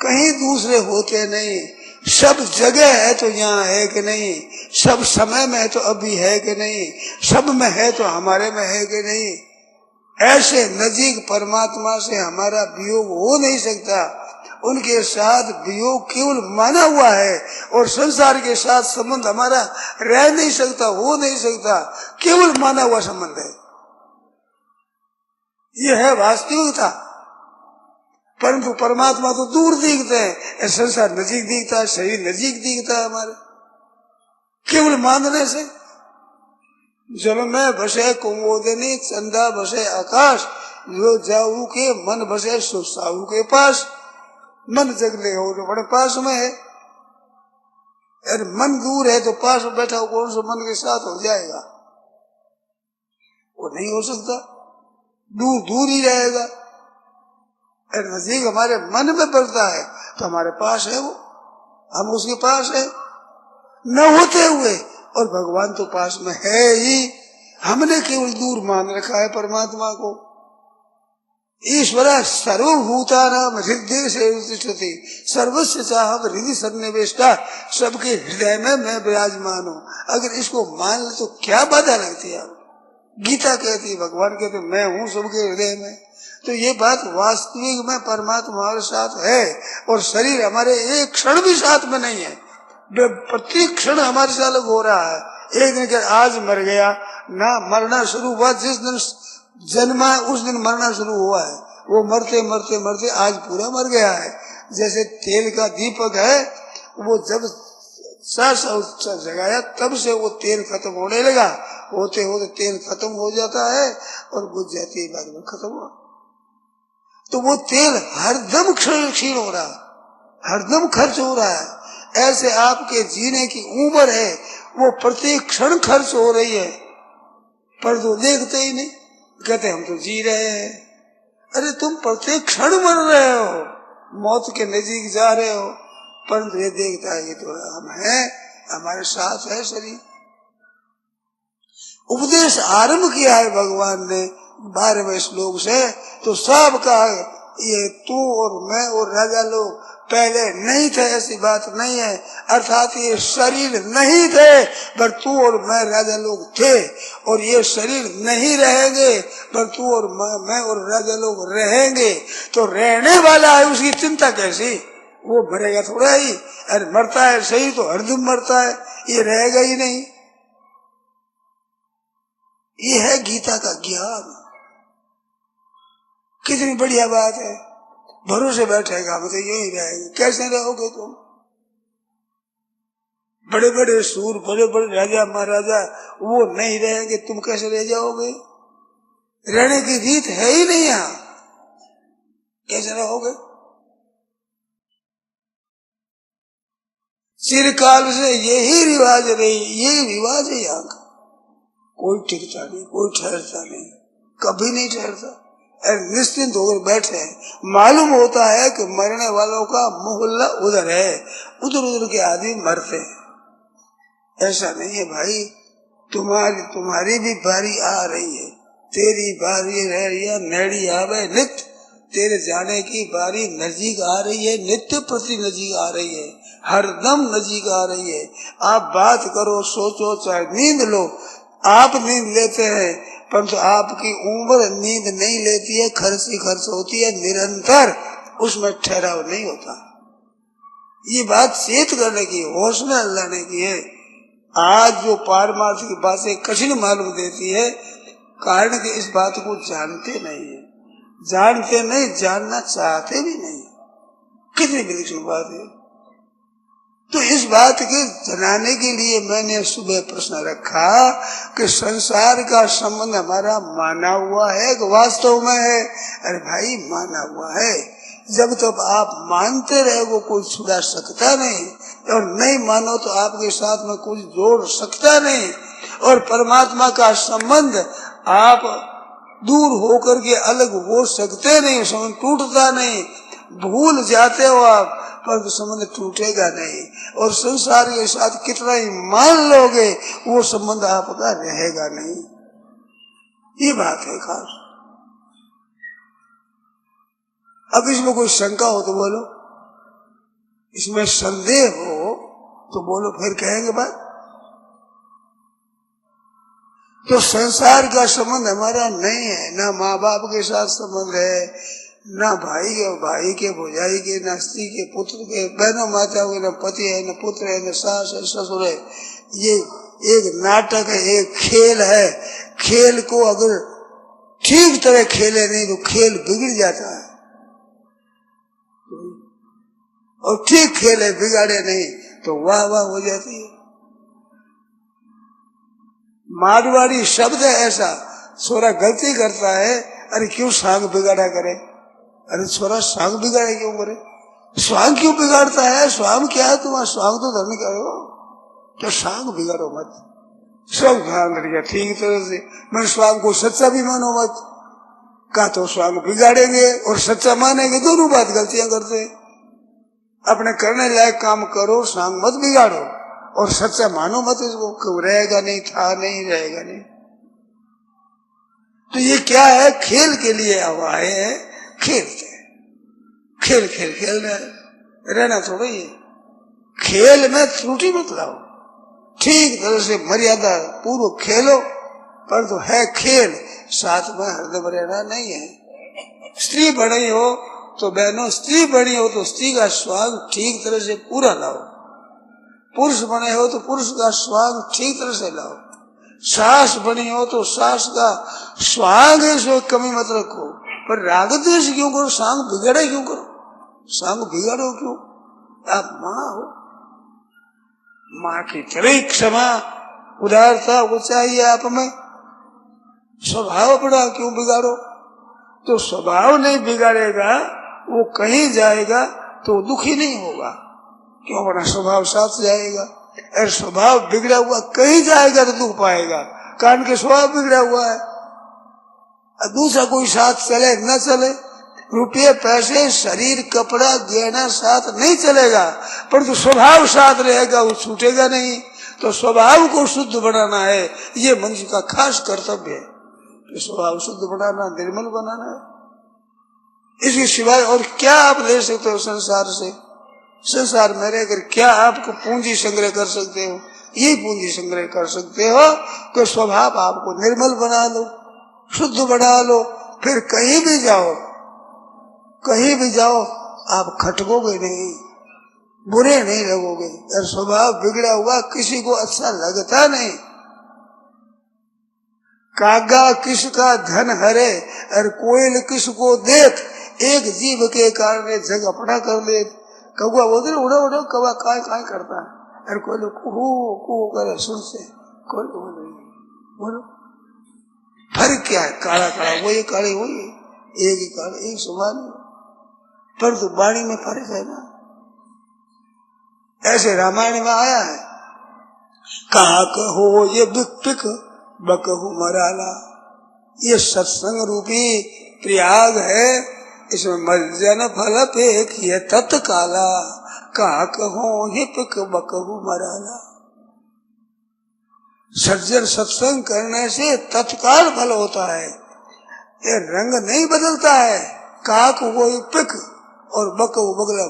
कहीं दूसरे होते नहीं। सब जगह है तो यहाँ है कि नहीं, सब समय में है तो अभी है कि नहीं, सब में है तो हमारे में है कि नहीं। ऐसे नजीक परमात्मा से हमारा वियोग हो नहीं सकता। उनके साथ वियोग केवल माना हुआ है और संसार के साथ संबंध हमारा रह नहीं सकता, हो नहीं सकता, केवल माना हुआ संबंध है। यह है वास्तविकता। परंतु परमात्मा तो दूर दिखते हैं, संसार नजीक दिखता है, शरीर नजीक दिखता है हमारे, केवल मानने से। जल में बसे कुंभोदनी, चंदा बसे आकाश, जो जाऊ के मन बसे सुसाऊ के पास। मन जगले हो तो बड़े पास में है, अरे मन दूर है तो पास में बैठा हो कौन सा मन के साथ हो जाएगा? वो नहीं हो सकता, दूर दूर ही रहेगा। अरे नजदीक हमारे मन में पड़ता है तो हमारे पास है वो, हम उसके पास है न होते हुए, और भगवान तो पास में है ही। हमने केवल दूर मान रखा है परमात्मा को। ईश्वरा सर्वभूतानां हृदय से तिष्ठति, सर्वस्य चाहं हृदय सन्निवेष्टा, सबके हृदय में मैं विराजमान हूँ। अगर इसको मान ले तो क्या बाधा लगती है? गीता कहती है, भगवान कहते मैं हूँ सबके हृदय में। तो ये बात वास्तविक में परमात्मा हमारे साथ है और शरीर हमारे एक क्षण भी साथ में नहीं है, प्रत्येक क्षण हमारे से अलग हो रहा है। एक दिन के आज मर गया ना, मरना शुरू हुआ जिस दिन जन्मा उस दिन मरना शुरू हुआ है। वो मरते मरते मरते आज पूरा मर गया है। जैसे तेल का दीपक है, वो जब सा जगाया तब से वो तेल खत्म होने लगा, होते होते तेल खत्म हो जाता है और बुझ जाती है, बाद में खत्म हुआ। तो वो तेल हरदम क्षीण हो रहा है, हरदम खर्च हो रहा है। ऐसे आपके जीने की उम्र है, वो प्रत्येक क्षण खर्च हो रही है, पर तो देखते ही नहीं, कहते हम तो जी रहे हैं। अरे तुम प्रत्येक क्षण मर रहे हो, मौत के नजदीक जा रहे हो, परंतु ये देखता है ये तो हम हैं, हमारे साथ है शरीर। उपदेश आरंभ किया है भगवान ने 12वें श्लोक से, तो सब कहा ये तू और मैं और राजा लोग पहले नहीं थे, ऐसी बात नहीं है। अर्थात ये शरीर नहीं थे, पर तू और मैं राजा लोग थे, और ये शरीर नहीं रहेंगे, पर तू और मैं और राजा लोग रहेंगे। तो रहने वाला है उसकी चिंता कैसी? वो मरेगा थोड़ा ही, अरे मरता है शरीर तो हरदम मरता है, ये रहेगा ही नहीं। ये है गीता का ज्ञान। कितनी बढ़िया बात है। भरोसे बैठेगा हम तो यही रहेंगे। कैसे रहोगे तुम? बड़े बड़े सूर, बड़े बड़े राजा महाराजा वो नहीं रहेंगे, तुम कैसे रह जाओगे? रहने की रीत है ही नहीं यहाँ, कैसे रहोगे? चिरकाल से यही रिवाज रही, यही रिवाज है यहाँ का। कोई टिकता नहीं, कोई ठहरता नहीं, कभी नहीं ठहरता, निश्चिंत होकर बैठे हैं। मालूम होता है कि मरने वालों का मोहल्ला उधर है, उधर उधर के आदमी मरते हैं। ऐसा नहीं है भाई, तुम्हारी भी बारी आ रही है, तेरी बारी रह नेड़ी आवे नित, तेरे जाने की बारी नजदीक आ रही है, नित्य प्रति नजदीक आ रही है, हरदम नजदीक आ रही है। आप बात करो, सोचो, चाहे नींद लो। आप नींद लेते हैं परंतु आपकी उम्र नींद नहीं लेती है, खर्च ही खर्च होती है, निरंतर उसमें ठहराव नहीं होता। ये बात चेत करने की, होश में लाने की है। आज जो पारमार्थिक बातें कठिन मालूम देती है, कारण कि इस बात को जानते नहीं है, जानते नहीं, जानना चाहते भी नहीं। कितनी विलक्षण बात है। तो इस बात के जनाने के लिए मैंने सुबह प्रश्न रखा कि संसार का संबंध हमारा माना हुआ है कि वास्तव में है। अरे भाई, माना हुआ है। जब तक आप मानते रहे वो कोई छुड़ा सकता नहीं, और नहीं मानो तो आपके साथ में कुछ जोड़ सकता नहीं। और परमात्मा का संबंध आप दूर होकर के अलग हो सकते नहीं, संबंध टूटता नहीं। भूल जाते हो आप, पर संबंध टूटेगा नहीं। और संसार के साथ कितना ही मान लोगे, वो संबंध आपका रहेगा नहीं। ये बात है खास। अब इसमें कोई शंका हो तो बोलो, इसमें संदेह हो तो बोलो, फिर कहेंगे बात। तो संसार का संबंध हमारा नहीं है, ना माँ बाप के साथ संबंध है, ना भाई के भौजाई के, ना स्त्री के पुत्र के, बहनों माताओं के, न पति है, न पुत्र है, न सास है, ससुर है। ये एक नाटक है, एक खेल है। खेल को अगर ठीक तरह खेले नहीं तो खेल बिगड़ जाता है, और ठीक खेले बिगाड़े नहीं तो वाह वाह हो जाती है। मारवाड़ी शब्द है ऐसा, छोरा गलती करता है, अरे क्यों सांग बिगाड़ा करे, अरे छोरा सांग बिगाड़े क्यों करे, स्वांग क्यों बिगाड़ता है, स्वांग क्या है तुम्हारा, स्वांग तो धर्म करो, तो सांग बिगाड़ो मत, सब ध्यान रखिए ठीक तरह से। मैं स्वांग को सच्चा भी मानो मत, का तो स्वांग बिगाड़ेंगे और सच्चा मानेंगे, दोनों बात गलतियां करते हैं। अपने करने लायक काम करो, सांग मत बिगाड़ो, और सच्चा मानो मत इसको, क्यों रहेगा नहीं, था नहीं, रहेगा नहीं। तो ये क्या है, खेल के लिए हवाए है, खेलते खेल खेल खेल रहे रहना थोड़ा ही है। खेल में त्रुटि मत लाओ, ठीक तरह से मर्यादा पूर्व खेलो, पर तो है खेल, साथ में हृदय रहना नहीं है। स्त्री बनी हो तो बहनों, स्त्री बनी हो तो स्त्री का स्वांग ठीक तरह से पूरा लाओ, पुरुष बने हो तो पुरुष का स्वांग ठीक तरह से लाओ, सास बनी हो तो सास का स्वांग है कमी मत रखो। पर राग द्वेष क्यों करो, सांग बिगड़े क्यों करो, सांग बिगाड़ो क्यों। आप माँ हो, माँ की तरह क्षमा उदारता वो चाहिए आप में। स्वभाव बड़ा क्यों बिगाड़ो, तो स्वभाव नहीं बिगाड़ेगा, वो कहीं जाएगा तो दुखी नहीं होगा, क्यों बना स्वभाव साथ जाएगा। और स्वभाव बिगड़ा हुआ कहीं जाएगा तो दुख पाएगा, कारण के स्वभाव बिगड़ा हुआ है। दूसरा कोई साथ चले न चले, रुपये पैसे शरीर कपड़ा गहना साथ नहीं चलेगा, परंतु स्वभाव साथ रहेगा, वो छूटेगा नहीं। तो स्वभाव को शुद्ध बनाना है, ये मनुष्य का खास कर्तव्य है। स्वभाव शुद्ध बनाना, निर्मल बनाना है। इसके सिवाय और क्या आप ले सकते हो संसार से। संसार में रहकर क्या आपको पूंजी संग्रह कर सकते हो, यही पूंजी संग्रह कर सकते हो कि स्वभाव आपको निर्मल बना लो, शुद्ध बना लो। फिर कहीं भी जाओ, कहीं भी जाओ आप खटकोगे नहीं, बुरे नहीं लगोगे। और स्वभाव बिगड़ा हुआ किसी को अच्छा लगता नहीं। कागा किसका धन हरे और कोयल किसको देख, एक जीव के कारण जग अपना कर ले। कौआ बोलते उड़ो उड़ो, कौआ काय काय करता है, और कोयल कुहू कुहू करे सुन से, कोयल बोलो फर्क क्या है, काला काला वही काले वही, एक ही काले एक समान, पर तो वाणी में फर्क है ना। ऐसे रामायण में आया है, कहा कहो ये बिक बकहु मराला। ये सत्संग रूपी प्रयाग है, इसमें मर्जन फल फेक ये तत्काला, कहा कहो ये पिक बकहु मराला। सज्जन सत्संग करने से तत्काल फल होता है, ये रंग नहीं बदलता है। काक वो पिक और बक वो बगला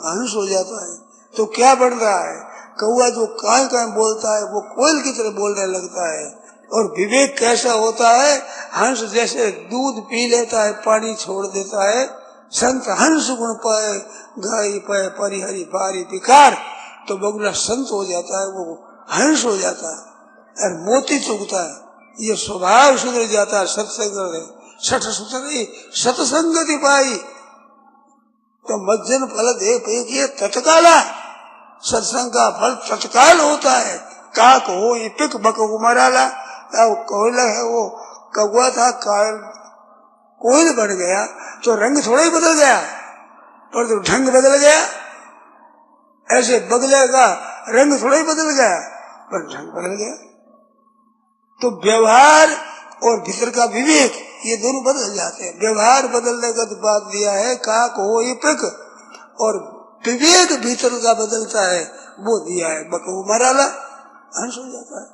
हंस हो जाता है। तो क्या बन रहा है? कौआ जो कां कां बोलता है वो कोयल की तरह बोलने लगता है। और विवेक कैसा होता है? हंस जैसे दूध पी लेता है, पानी छोड़ देता है। संत हंस गुण पाए गाय पाए परिहरी बारी विकार, तो बगुला संत हो जाता है, वो हंस हो जाता है और मोती चुगता है। ये स्वभाव सुधर जाता है सत्संग सठ सुधरी सत्संगति पाई तो मज्जन फल दे तत्काला। सत्संग का फल तत्काल होता है। काक हो ये पिक बक मराला, कोयला है वो कौआ था, कोयल बन गया तो रंग थोड़ा ही बदल गया, पर तो ढंग बदल गया। ऐसे बगले का रंग थोड़ा ही बदल गया, पर ढंग बदल गया। तो व्यवहार और भीतर का विवेक ये दोनों बदल जाते हैं। व्यवहार बदलने का तो बात दिया है काक हो ये पिक, और विवेक भीतर का बदलता है वो दिया है बकू मराला, हंस हो जाता है।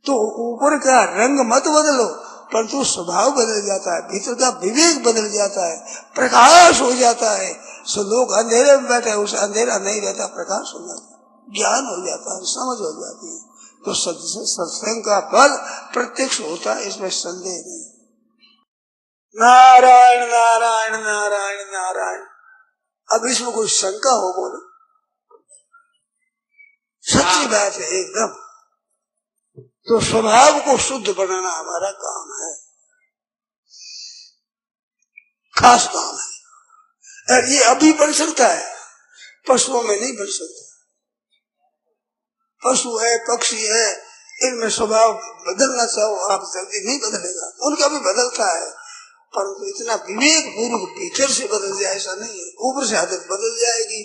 तो ऊपर का रंग मत बदलो, परंतु स्वभाव बदल जाता है, भीतर का विवेक बदल जाता है, प्रकाश हो जाता है। सो लोग अंधेरे में बैठे, उसे अंधेरा नहीं रहता, प्रकाश हो जाता है, ज्ञान हो जाता है, समझ हो जाती है। तो सत्संग का फल प्रत्यक्ष होता है, इसमें संदेह नहीं। नारायण नारायण नारायण नारायण। अब इसमें कोई शंका हो बोलो? सच्ची बात है एकदम। तो स्वभाव को शुद्ध बनाना हमारा काम है, खास काम है। और ये अभी बन सकता है, पशुओं में नहीं बन सकता। पशु है, पक्षी है, इनमें स्वभाव बदलना चाहो आप जल्दी नहीं बदलेगा, उनका भी बदलता है, परंतु इतना विवेक पूर्वक भीतर से बदल जाए ऐसा नहीं है। ऊपर से आदत बदल जाएगी।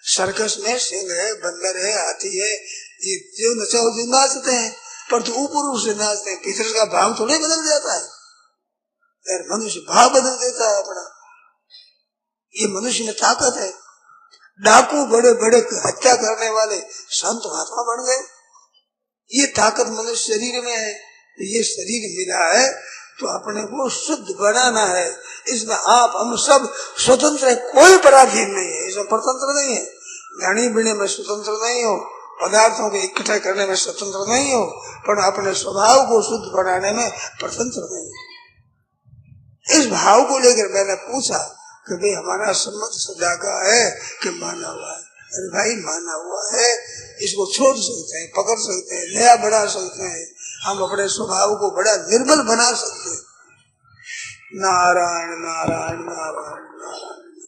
सर्कस में सिंह है, बंदर है, हाथी है, ये जो नचाओ जो नाचते हैं, परंतु ऊपर से नाचते हैं, भीतर का भाव थोड़े बदल जाता है। यार मनुष्य भाव बदल देता है अपना, ये मनुष्य में ताकत है। डाकू बड़े बड़े हत्या करने वाले संत महात्मा बन गए, ये ताकत मनुष्य शरीर में है। ये शरीर मिला है तो अपने को शुद्ध बनाना है। इसमें आप हम सब स्वतंत्र है, कोई पराधीन नहीं है, इसमें परतंत्र नहीं है। घड़ी बीने में स्वतंत्र नहीं हो, पदार्थों को इकट्ठा करने में स्वतंत्र नहीं हो, पर अपने स्वभाव को शुद्ध बनाने में परतंत्र नहीं है। इस भाव को लेकर मैंने पूछा कि भाई हमारा सम्मत सदा का है कि माना हुआ है? अरे भाई माना हुआ है, इसको छोड़ सकते हैं, पकड़ सकते हैं, नया बढ़ा सकते हैं, हम अपने स्वभाव को बड़ा निर्मल बना सकते हैं। नारायण नारायण नारायण।